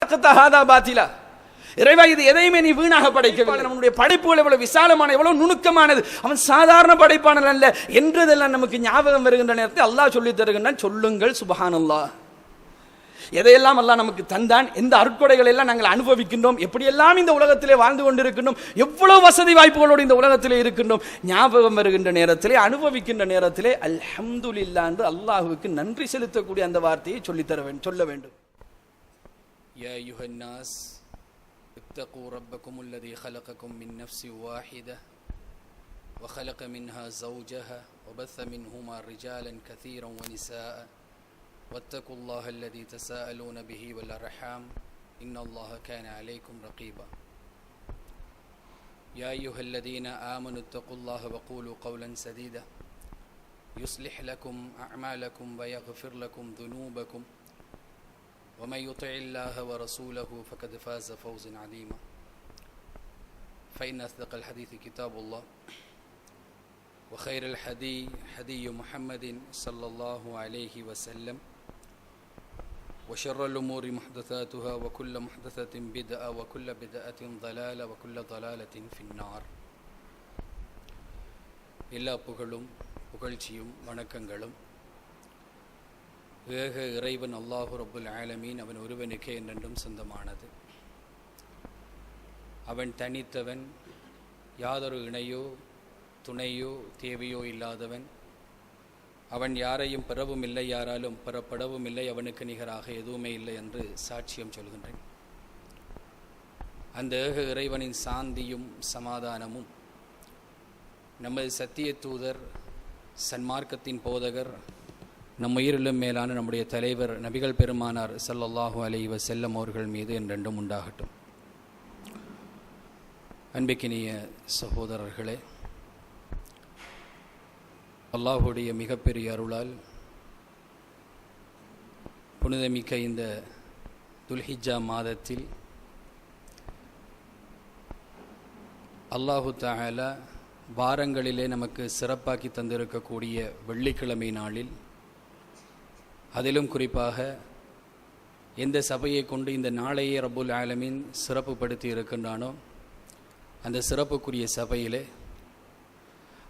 ஹலக்த ஹாதா பாத்திலா, இறைவா இது எதையுமே நீ வீணாக படைக்கவில்லை, நம்முடைய படைப்புகள் எவ்வளவு விசாலமான எவ்வளவு நுணுக்கமானது, அவன் சாதாரண படைப்பானல் அல்ல என்றதெல்லாம் நமக்கு ஞாபகம் வருகின்ற நேரத்தில் அல்லாஹ் சொல்லி தருகின்றான், சொல்லுங்கள் சுப்ஹானல்லாஹ். எதையெல்லாம் அல்லாஹ் நமக்கு தந்தான், எந்த அருட்கொடைகளை எல்லாம் நாங்கள் அனுபவிக்கின்றோம், எப்படியெல்லாம் இந்த உலகத்திலே வாழ்ந்து கொண்டிருக்கின்றோம், எவ்வளவு வசதி வாய்ப்புகளோடு இந்த உலகத்திலே இருக்கின்றோம், ஞாபகம் வருகின்ற நேரத்திலே அனுபவிக்கின்ற நேரத்திலே அல்ஹம்துலில்லாஹ் என்று அல்லாஹ்வுக்கு நன்றி செலுத்தக்கூடிய அந்த வார்த்தையை சொல்ல வேண்டும். யா அய்யுஹன் நாஸ் இத்தகூ ரப்பக்கும் அல்லதீ خلقكم من نفس واحدة وخلق منها زوجها وبث منهما رجالا كثيرا ونساء واتقوا الله الذي تساءلون به والأرحام إن الله كان عليكم رقيبا يا أيها الذين آمنوا اتقوا الله وقولوا قولا سديدا يصلح لكم أعمالكم ويغفر لكم ذنوبكم ومن يطع الله ورسوله فقد فاز فوزا عظيما فإن أصدق الحديث كتاب الله وخير الهدي هدي محمد صلى الله عليه وسلم وشر الأمور محدثاتها وكل محدثة بدعة وكل بدعة ضلالة وكل ضلالة في النار. எல்லா புகழும் புகழ்ச்சியும் வணக்கங்களும் ஏக இறைவன் அல்லாஹு ரப்புல் ஆலமீன் அவன் ஒருவனுக்கே என்றென்றும் சொந்தமானது. அவன் தனித்தவன், யாதொரு இணையோ துணையோ தேவையோ இல்லாதவன். அவன் யாரையும் பெறவும் இல்லை, யாராலும் பெறப்படவும் இல்லை, அவனுக்கு நிகராக எதுவுமே இல்லை என்று சாட்சியம் சொல்கின்றேன். அந்த ஏக இறைவனின் சாந்தியும் சமாதானமும் நமது சத்திய தூதர் சன்மார்க்கத்தின் போதகர் நம் உயிரிலும் மேலான நம்முடைய தலைவர் நபிகள் பெருமானார் ஸல்லல்லாஹு அலைஹி வஸல்லம் அவர்கள் மீது என்றென்றும் உண்டாகட்டும். அன்பிக்கினிய சகோதரர்களே, அல்லாஹுடைய மிகப்பெரிய அருளால் புனிதமிக்க இந்த துல்ஹிஜ்ஜா மாதத்தில் அல்லாஹு தஆலா வாரங்களிலே நமக்கு சிறப்பாக்கி தந்திருக்கக்கூடிய வெள்ளிக்கிழமை நாளில், அதிலும் குறிப்பாக எந்த சபையை கொண்டு இந்த நாளையே ரப்புல் ஆலமீன் சிறப்புப்படுத்தி இருக்கின்றானோ அந்த சிறப்புக்குரிய சபையிலே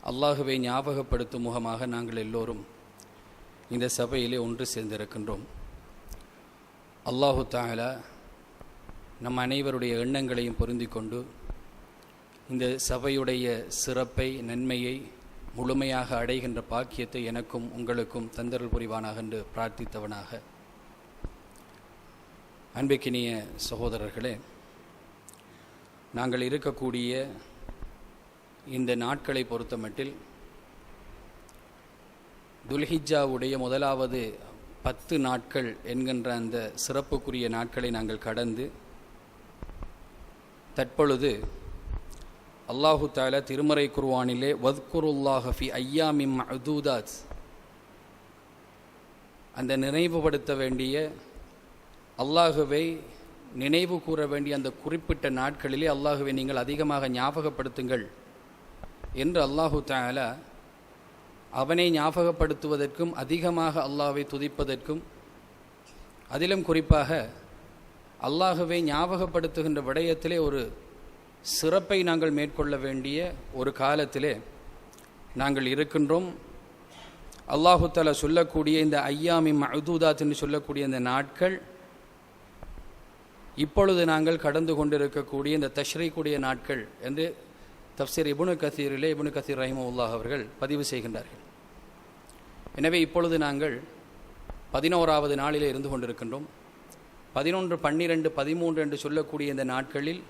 அல்லாஹுவை ஞாபகப்படுத்தும் முகமாக நாங்கள் எல்லோரும் இந்த சபையிலே ஒன்று சேர்ந்திருக்கின்றோம். அல்லாஹு தஆலா நம் அனைவருடைய எண்ணங்களையும் பொருந்தி கொண்டு இந்த சபையுடைய சிறப்பை நன்மையை முழுமையாக அடைகின்ற பாக்கியத்தை எனக்கும் உங்களுக்கும் தந்தருள் புரிவானாக என்று பிரார்த்தித்தவனாக, அன்பிக்கினிய சகோதரர்களே, நாங்கள் இருக்கக்கூடிய இந்த நாட்களை பொறுத்தமட்டில் துல்ஹிஜ்ஜாவுடைய முதலாவது 10 நாட்கள் என்கின்ற அந்த சிறப்புக்குரிய நாட்களை நாங்கள் கடந்து தற்பொழுது அல்லாஹு தஆலா திருமறை குர்ஆனிலே வத்குருல்லாஹ ஃபி அய்யாமின் மஅதூதாத், அந்த நினைவுபடுத்த வேண்டிய அல்லாஹுவை நினைவு கூற வேண்டிய அந்த குறிப்பிட்ட நாட்களிலே அல்லாஹுவை நீங்கள் அதிகமாக ஞாபகப்படுத்துங்கள் என்று அல்லாஹு தஆலா அவனை ஞாபகப்படுத்துவதற்கும் அதிகமாக அல்லாஹ்வை துதிப்பதற்கும், அதிலும் குறிப்பாக அல்லாஹுவை ஞாபகப்படுத்துகின்ற விடயத்திலே ஒரு சிறப்பை நாங்கள் மேற்கொள்ள வேண்டிய ஒரு காலத்திலே நாங்கள் இருக்கின்றோம். அல்லாஹு தஆலா சொல்லக்கூடிய இந்த அய்யாமின் மஅதூதாத் என்று சொல்லக்கூடிய இந்த நாட்கள் இப்பொழுது நாங்கள் கடந்து கொண்டிருக்கக்கூடிய இந்த தஷ்ரீக்குடைய நாட்கள் என்று தஃப்சீர் இப்னு கஸீர் ரஹிமஹுல்லாஹ் அவர்கள் பதிவு செய்கின்றார்கள். எனவே இப்பொழுது நாங்கள் 11வது நாளிலே இருந்து கொண்டிருக்கின்றோம். 11, 12, 13 என்று சொல்லக்கூடிய இந்த நாட்களில்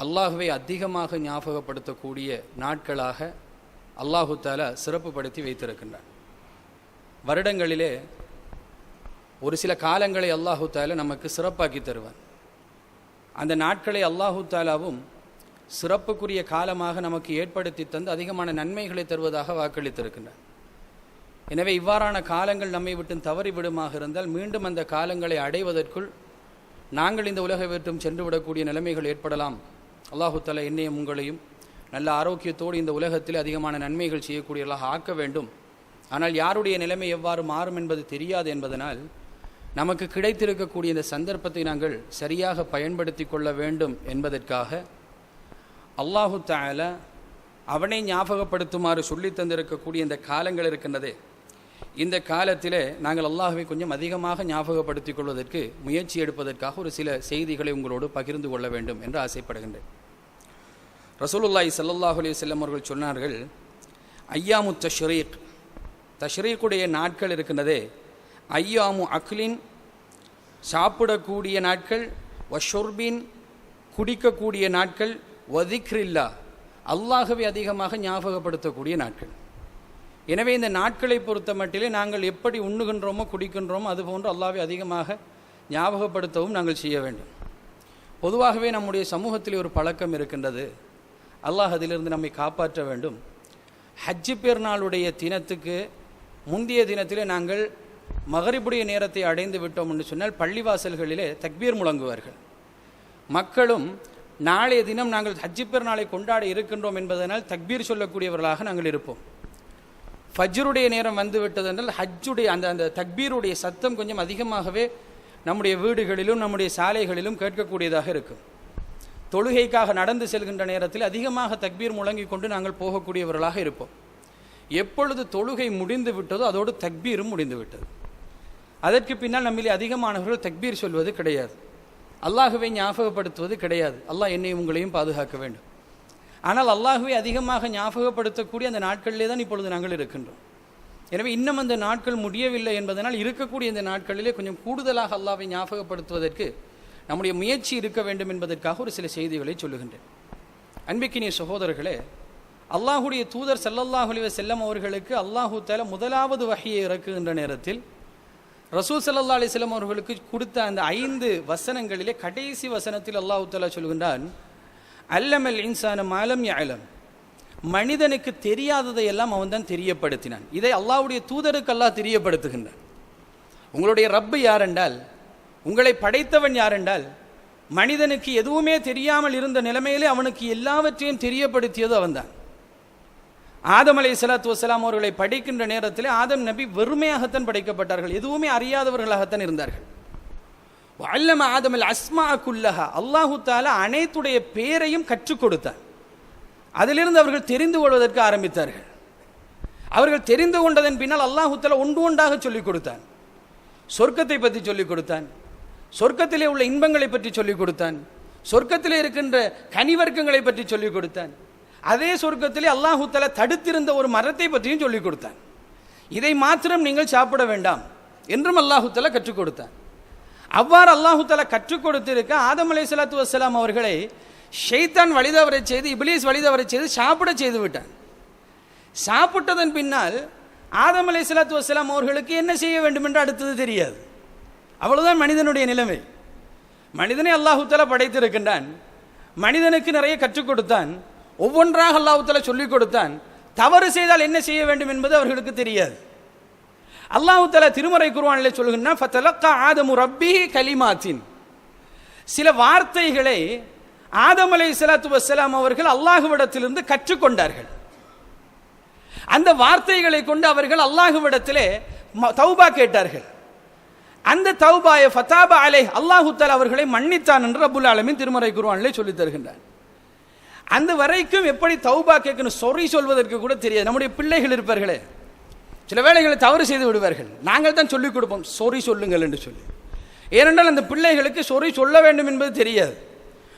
அல்லாஹுவை அதிகமாக ஞாபகப்படுத்தக்கூடிய நாட்களாக அல்லாஹு தஆலா சிறப்புப்படுத்தி வைத்திருக்கின்றார். வருடங்களிலே ஒரு சில காலங்களை அல்லாஹு தஆலா நமக்கு சிறப்பாக்கி தருவார். அந்த நாட்களை அல்லாஹு தஆலாவும் சிறப்புக்குரிய காலமாக நமக்கு ஏற்படுத்தி தந்து அதிகமான நன்மைகளை தருவதாக வாக்களித்திருக்கின்றார். எனவே இவ்வாறான காலங்கள் நம்மை விட்டு தவறிவிடுமாக இருந்தால் மீண்டும் அந்த காலங்களை அடைவதற்குள் நாங்கள் இந்த உலகை விட்டும் சென்று விடக்கூடிய நிலைமைகள் ஏற்படலாம். அல்லாஹு தஆலா என்னையும் உங்களையும் நல்ல ஆரோக்கியத்தோடு இந்த உலகத்தில் அதிகமான நன்மைகள் செய்யக்கூடியவர்களாக ஆக்க வேண்டும். ஆனால் யாருடைய நிலைமை எவ்வாறு மாறும் என்பது தெரியாது என்பதனால் நமக்கு கிடைத்திருக்கக்கூடிய இந்த சந்தர்ப்பத்தை நாங்கள் சரியாக பயன்படுத்தி கொள்ள வேண்டும் என்பதற்காக அல்லாஹு தஆலா அவனை ஞாபகப்படுத்துமாறு சொல்லி தந்திருக்கக்கூடிய இந்த காலங்கள் இருக்கின்றதே, இந்த காலத்திலே நாங்கள் அல்லாஹ்வை கொஞ்சம் அதிகமாக ஞாபகப்படுத்திக் கொள்வதற்கு முயற்சி எடுப்பதற்காக ஒரு சில செய்திகளை உங்களோடு பகிர்ந்து கொள்ள வேண்டும் என்று ஆசைப்படுகின்றேன். ரசூலுல்லாஹி ஸல்லல்லாஹு அலைஹி வஸல்லம் அவர்கள் சொன்னார்கள், ஐயாமு தஷ்ரீக், தஷ்ரீக்குடைய நாட்கள் இருக்கின்றதே, ஐயாமு அக்லின் சாப்பிடக்கூடிய நாட்கள், வஷுர்பின் குடிக்கக்கூடிய நாட்கள், வதிக்ரில்லா அல்லாஹ்வை அதிகமாக ஞாபகப்படுத்தக்கூடிய நாட்கள். எனவே இந்த நாட்களை பொறுத்த மட்டிலே நாங்கள் எப்படி உண்ணுகின்றோமோ குடிக்கின்றோமோ அதுபோன்று அல்லாஹ்வை அதிகமாக ஞாபகப்படுத்தவும் நாங்கள் செய்ய வேண்டும். பொதுவாகவே நம்முடைய சமூகத்தில் ஒரு பழக்கம் இருக்கின்றது, அல்லாஹ் அதிலிருந்து நம்மை காப்பாற்ற வேண்டும். ஹஜ்ஜு பெருநாளுடைய தினத்துக்கு முந்தைய தினத்திலே நாங்கள் மகரிபுடைய நேரத்தை அடைந்து விட்டோம் என்று சொன்னால் பள்ளிவாசல்களிலே தக்பீர் முழங்குவார்கள். மக்களும் நாளைய தினம் நாங்கள் ஹஜ்ஜு பெருநாளை கொண்டாட இருக்கின்றோம் என்பதனால் தக்பீர் சொல்லக்கூடியவர்களாக நாங்கள் இருப்போம். ஃபஜ்ருடைய நேரம் வந்து விட்டதென்றால் ஹஜ்ஜுடைய அந்த தக்பீருடைய சத்தம் கொஞ்சம் அதிகமாகவே நம்முடைய வீடுகளிலும் நம்முடைய சாலைகளிலும் கேட்கக்கூடியதாக இருக்கும். தொழுகைக்காக நடந்து செல்கின்ற நேரத்தில் அதிகமாக தக்பீர் முழங்கி கொண்டு நாங்கள் போகக்கூடியவர்களாக இருப்போம். எப்பொழுது தொழுகை முடிந்து விட்டதோ அதோடு தக்பீரும் முடிந்து விட்டது. அதற்கு பின்னால் நம்மிலே அதிகமானவர்கள் தக்பீர் சொல்வது கிடையாது, அல்லாஹுவை ஞாபகப்படுத்துவது கிடையாது. அல்லாஹ் என்னையும் உங்களையும் பாதுகாக்க வேண்டும். ஆனால் அல்லாஹுவை அதிகமாக ஞாபகப்படுத்தக்கூடிய அந்த நாட்களிலே தான் இப்பொழுது நாங்கள் இருக்கின்றோம். எனவே இன்னும் அந்த நாட்கள் முடியவில்லை என்பதனால் இருக்கக்கூடிய இந்த நாட்களிலே கொஞ்சம் கூடுதலாக அல்லாஹ்வை ஞாபகப்படுத்துவதற்கு நம்முடைய முயற்சி இருக்க வேண்டும் என்பதற்காக ஒரு சில செய்திகளை சொல்லுகின்றேன். அன்பிக்கினிய சகோதரர்களே, அல்லாஹுடைய தூதர் ஸல்லல்லாஹு அலைஹி வஸல்லம் அவர்களுக்கு அல்லாஹு தஆலா முதலாவது வஹியை இறக்குகின்ற நேரத்தில் ரசூல் ஸல்லல்லாஹு அலைஹி வஸல்லம் அவர்களுக்கு கொடுத்த அந்த 5 வசனங்களிலே கடைசி வசனத்தில் அல்லாஹு தஆலா சொல்கின்றான், அல்லமல் இன்சான மாலம் யஅலம், மனிதனுக்கு தெரியாததை எல்லாம் அவன் தான் தெரியப்படுத்தினான். இதை அல்லாஹ்வுடைய தூதருக்கு அல்லாஹ் தெரியப்படுத்துகின்றான். உங்களுடைய ரப்பு யாரென்றால், உங்களை படைத்தவன் யாரென்றால், மனிதனுக்கு எதுவுமே தெரியாமல் இருந்த நிலைமையிலே அவனுக்கு எல்லாவற்றையும் தெரியப்படுத்தியது அவன்தான். ஆதம் அலைஹிஸ்ஸலாத்து வஸ்ஸலாம் அவர்களை படைக்கின்ற நேரத்தில் ஆதம் நபி வெறுமையாகத்தான் படைக்கப்பட்டார்கள், எதுவுமே அறியாதவர்களாகத்தான் இருந்தார்கள். வஅல்லம ஆதமல் அஸ்மா குல்லஹா, அல்லாஹு தஆலா அனைத்துடைய பேரையும் கற்றுக் கொடுத்தார். அதிலிருந்து அவர்கள் தெரிந்து கொள்வதற்கு ஆரம்பித்தார்கள். அவர்கள் தெரிந்து கொண்டதன் பின்னால் அல்லாஹு தஆலா ஒன்று ஒன்றாக சொல்லிக் கொடுத்தான். சொர்க்கத்தை பற்றி சொல்லிக் கொடுத்தான், சொர்க்கத்திலே உள்ள இன்பங்களை பற்றி சொல்லிக் கொடுத்தான், சொர்க்கத்திலே இருக்கின்ற கனிவர்க்கங்களை பற்றி சொல்லிக் கொடுத்தான். அதே சொர்க்கத்திலே அல்லாஹு தஆலா தடுத்திருந்த ஒரு மரத்தை பற்றியும் சொல்லிக் கொடுத்தான். இதை மாத்திரம் நீங்கள் சாப்பிட வேண்டாம் என்றும் அல்லாஹு தஆலா கற்றுக் கொடுத்தான். அவ்வாறு அல்லாஹு தஆலா கற்றுக் கொடுத்திருக்க ஆதம் அலைஹிஸ்ஸலாத்து வஸ்ஸலாம் அவர்களை ஷைத்தான் வழிதவரை செய்து, இப்லீஸ் வழிதவரை செய்து சாப்பிட செய்து விட்டான். சாப்பிட்டதன் பின்னால் ஆதம் அலைஹிஸ்ஸலாத்து வஸ்ஸலாம் அவர்களுக்கு என்ன செய்ய வேண்டும் என்று அடுத்தது தெரியாது. அவ்வளவுதான் மனிதனுடைய நிலைமை. மனிதனை அல்லாஹு தஆலா படைத்திருக்கின்றான், மனிதனுக்கு நிறைய கற்றுக் கொடுத்தான், ஒவ்வொன்றாக அல்லாஹு தஆலா சொல்லிக் கொடுத்தான். தவறு செய்தால் என்ன செய்ய வேண்டும் என்பது அவர்களுக்கு தெரியாது. அல்லாஹு தஆலா திருமறை குர்ஆனிலே சொல்கின்றான், ஃபதலக்கா ஆதமு ரப்பிஹி கலிமாத்தின், சில வார்த்தைகளை ஆதம் அலைஹிஸ்ஸலாத்து வஸ்ஸலாம் அவர்கள் அல்லாஹ்விடத்திலிருந்து கற்றுக்கொண்டார்கள். அந்த வார்த்தைகளை கொண்டு அவர்கள் அல்லாஹ்விடத்திலே தௌபா கேட்டார்கள். அந்த தௌபாயை ஃபதாபா அலைஹ், அல்லாஹு தஆலா அவர்களை மன்னித்தான் என்று ரப்புல் ஆலமீன் திருமறை குர்ஆனிலே சொல்லித் தருகின்றான். அந்த வரைக்கும் எப்படி தௌபா கேட்கணும், சொறி சொல்வதற்கு கூட தெரியாது. நம்முடைய பிள்ளைகள் இருப்பார்களே, சில வேளைகளை தவறு செய்து விடுவார்கள், நாங்கள் தான் சொல்லிக் கொடுப்போம் சொறி சொல்லுங்கள் என்று சொல்லி. ஏனென்றால் அந்த பிள்ளைகளுக்கு சொறி சொல்ல வேண்டும் என்பது தெரியாது,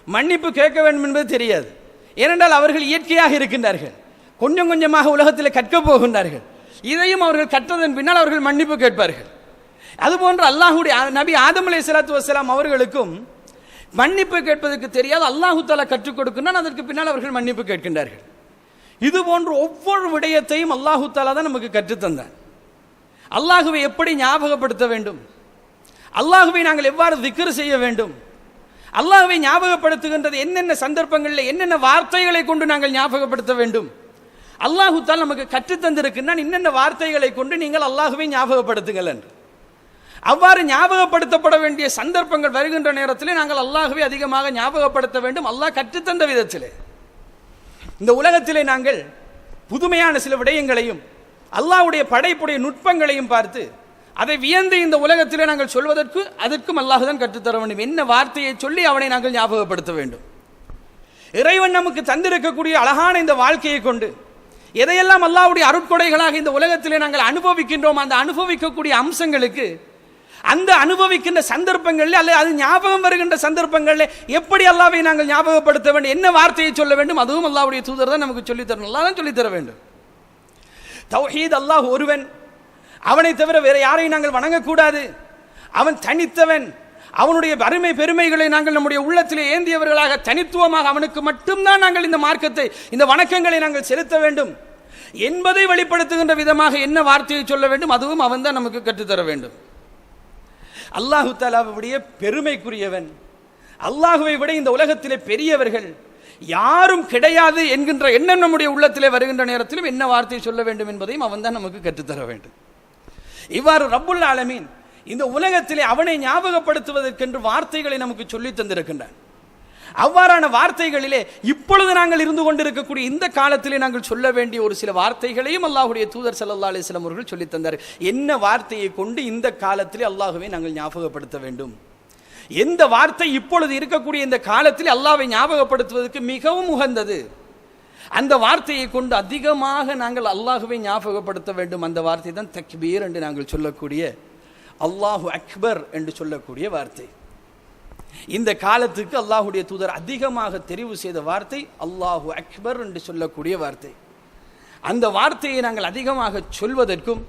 மன்னிப்பு கேட்க வேண்டும் என்பது தெரியாது. ஏனென்றால் அவர்கள் இயற்கையாக இருக்கின்றார்கள், கொஞ்சம் கொஞ்சமாக உலகத்தில் கற்கப் போகின்றார்கள். இதையும் அவர்கள் கற்றதன் பின்னால் அவர்கள் மன்னிப்பு கேட்பார்கள். அதுபோன்று அல்லாஹுடைய நபி ஆதம் அலைஹிஸ்ஸலாத்து வஸ்ஸலாம் அவர்களுக்கும் மன்னிப்பு கேட்பதற்கு தெரியாது, அல்லாஹு தஆலா கற்றுக் கொடுக்கின்றான், அதற்கு பின்னால் அவர்கள் மன்னிப்பு கேட்கின்றார்கள். இது போன்று ஒவ்வொரு விடயத்தையும் அல்லாஹு தஆலா தான் நமக்கு கற்றுத்தந்தான். அல்லாஹுவை எப்படி ஞாபகப்படுத்த வேண்டும், அல்லாஹுவை நாங்கள் எவ்வாறு திக்ர் செய்ய வேண்டும், அல்லாஹுவை ஞாபகப்படுத்துகின்றது என்னென்ன சந்தர்ப்பங்களில் என்னென்ன வார்த்தைகளை கொண்டு நாங்கள் ஞாபகப்படுத்த வேண்டும், அல்லாஹு தஆலா நமக்கு கற்றுத்தந்திருக்கின்றான் இன்னென்ன வார்த்தைகளை கொண்டு நீங்கள் அல்லாஹுவை ஞாபகப்படுத்துங்கள் என்று. அவ்வாறு ஞாபகப்படுத்தப்பட வேண்டிய சந்தர்ப்பங்கள் வருகின்ற நேரத்திலே நாங்கள் அல்லாஹுவை அதிகமாக ஞாபகப்படுத்த வேண்டும், அல்லாஹ் கற்றுத்தந்த விதத்திலே. இந்த உலகத்திலே நாங்கள் புதுமையான சில விடயங்களையும் அல்லாஹ்வுடைய படைப்புடைய நுட்பங்களையும் பார்த்து அதை வியந்து இந்த உலகத்திலே நாங்கள் சொல்வதற்கு அதற்கும் அல்லாஹ் தான் கற்றுத்தர வேண்டும். என்ன வார்த்தையை சொல்லி அவனை நாங்கள் ஞாபகப்படுத்த வேண்டும். இறைவன் நமக்கு தந்திருக்கக்கூடிய அழகான இந்த வாழ்க்கையை கொண்டு எதையெல்லாம் அல்லாஹ்வுடைய அருட்கொடைகளாக இந்த உலகத்திலே நாங்கள் அனுபவிக்கின்றோம், அந்த அனுபவிக்கக்கூடிய அம்சங்களுக்கு அந்த அனுபவிக்கின்ற சந்தர்ப்பங்களில் அல்லது அது ஞாபகம் வருகின்ற சந்தர்ப்பங்களில் எப்படி அல்லாஹ்வை நாங்கள் ஞாபகப்படுத்த வேண்டும், என்ன வார்த்தையை சொல்ல வேண்டும், அதுவும் அல்லாஹ்வுடைய தூதர் தான் நமக்கு சொல்லித்தரணும். அல்லாஹ் தான் சொல்லித்தர வேண்டும். தௌஹீத், அல்லாஹ் ஒருவன், அவனை தவிர வேற யாரையும் நாங்கள் வணங்கக்கூடாது, அவன் தனித்தவன், அவனுடைய அருமை பெருமைகளை நாங்கள் நம்முடைய உள்ளத்திலே ஏந்தியவர்களாக தனித்துவமாக அவனுக்கு மட்டும்தான் நாங்கள் இந்த மார்க்கத்தை இந்த வணக்கங்களை நாங்கள் செலுத்த வேண்டும் என்பதை வெளிப்படுத்துகின்ற விதமாக என்ன வார்த்தையை சொல்ல வேண்டும், அதுவும் அவன் தான் நமக்கு கற்றுத்தர வேண்டும். அல்லாஹு தஆலாவுடைய பெருமைக்குரியவன், அல்லாஹுவை விட இந்த உலகத்திலே பெரியவர்கள் யாரும் கிடையாது என்கின்ற எண்ணம் நம்முடைய உள்ளத்திலே வருகின்ற நேரத்திலும் என்ன வார்த்தையை சொல்ல வேண்டும் என்பதையும் அவன் தான் நமக்கு கற்றுத்தர வேண்டும். இவ்வாறு ரப்புல் ஆலமீன் இந்த உலகத்திலே அவனை ஞாபகப்படுத்துவதற்கென்று வார்த்தைகளை நமக்கு சொல்லி தந்திருக்கின்றான். அவ்வாறான வார்த்தைகளிலே இப்பொழுது நாங்கள் இருந்து கொண்டிருக்கக்கூடிய இந்த காலத்திலே நாங்கள் சொல்ல வேண்டிய ஒரு சில வார்த்தைகளையும் அல்லாஹ்வுடைய தூதர் ஸல்லல்லாஹு அலைஹி வஸல்லம் அவர்கள் சொல்லி தந்தார். என்ன வார்த்தையை கொண்டு இந்த காலத்திலே அல்லாஹ்வை நாங்கள் ஞாபகப்படுத்த வேண்டும், எந்த வார்த்தை இப்பொழுது இருக்கக்கூடிய இந்த காலத்தில் அல்லாஹ்வை ஞாபகப்படுத்துவதற்கு மிகவும் உகந்தது, அந்த வார்த்தையை கொண்டு அதிகமாக நாங்கள் அல்லாஹ்வை ஞாபகப்படுத்த வேண்டும். அந்த வார்த்தை தான் தக்பீர் என்று நாங்கள் சொல்லக்கூடிய அல்லாஹு அக்பர் என்று சொல்லக்கூடிய வார்த்தை. இந்த காலத்துக்கு அல்லாஹ்வுடைய தூதர் அதிகமாக தெரிவு செய்த வார்த்தை அல்லாஹு அக்பர் என்று சொல்லக்கூடிய வார்த்தை. அந்த வார்த்தையை நாங்கள் அதிகமாக சொல்வதற்கும்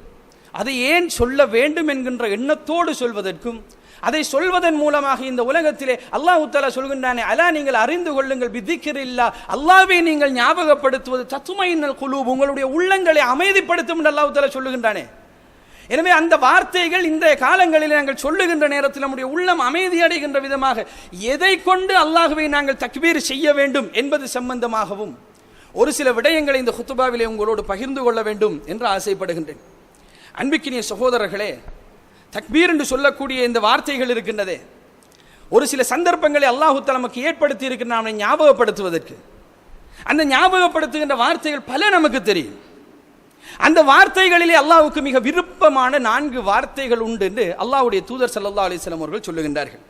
அதை ஏன் சொல்ல வேண்டும் என்கின்ற எண்ணத்தோடு சொல்வதற்கும் அதை சொல்வதன் மூலமாக இந்த உலகத்திலே அல்லாஹ் தஆலா சொல்கின்றானே, அலா நீங்கள் அறிந்து கொள்ளுங்கள் பிதிக்ரில்லாஹ், அல்லாஹ்வை நீங்கள் ஞாபகப்படுத்துவது தத்மையின்னல் குலூப், உங்களுடைய உள்ளங்களை அமைதிப்படுத்தும் என்று அல்லாஹ் தஆலா சொல்லுகின்றானே. எனவே அந்த வார்த்தைகள் இந்த காலங்களில் நாங்கள் சொல்லுகின்ற நேரத்தில் நம்முடைய உள்ளம் அமைதி அடைகின்ற விதமாக எதை கொண்டு அல்லாஹ்வை நாங்கள் தக்பீர் செய்ய வேண்டும் என்பது சம்பந்தமாகவும் ஒரு சில விடயங்களை இந்த குத்துபாவிலே உங்களோடு பகிர்ந்து கொள்ள வேண்டும் என்று ஆசைப்படுகின்றேன். அன்பிக்கினிய சகோதரர்களே, தக்பீர் என்று சொல்லக்கூடிய இந்த வார்த்தைகள் இருக்கின்றதே, ஒரு சில சந்தர்ப்பங்களை அல்லாஹ் தஆலா நமக்கு ஏற்படுத்தி இருக்கின்ற நம்மை ஞாபகப்படுத்துவதற்கு, அந்த ஞாபகப்படுத்துகின்ற வார்த்தைகள் பல நமக்கு தெரியும். அந்த வார்த்தைகளிலே அல்லாஹ்வுக்கு மிக விருப்பமான 4 வார்த்தைகள் உண்டு என்று அல்லாஹ்வுடைய தூதர் ஸல்லல்லாஹு அலைஹி வஸல்லம் அவர்கள் சொல்லுகின்றார்கள்.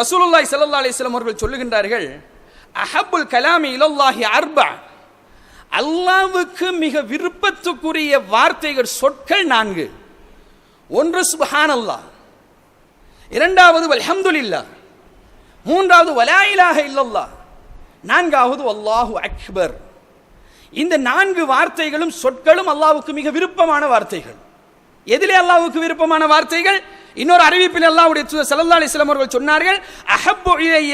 ரசூலுல்லாஹி ஸல்லல்லாஹு அலைஹி வஸல்லம் அவர்கள் சொல்லுகின்றார்கள், அஹப்புல் கலாமி இலல்லாஹி அர்பா, அல்லாஹ்வுக்கு மிக விருப்பத்துக்குரிய வார்த்தைகள் சொற்கள் 4. ஒன்று சுப்ஹானல்லாஹ், இரண்டாவது அல்ஹம்துலில்லாஹ், மூன்றாவது வலா இலாஹ இல்லல்லாஹ், நான்காவது அல்லாஹு அக்பர். இந்த 4 வார்த்தைகளும் சொற்களும் அல்லாஹ்வுக்கு மிக விருப்பமான வார்த்தைகள். எதிலே அல்லாஹ்வுக்கு விருப்பமான வார்த்தைகள்? இன்னொரு அறிவிப்பில் அல்லாஹ்வுடைய தூதர் ஸல்லல்லாஹு அலைஹி வஸல்லம் அவர்கள் சொன்னார்கள், அஹப்பு இலைய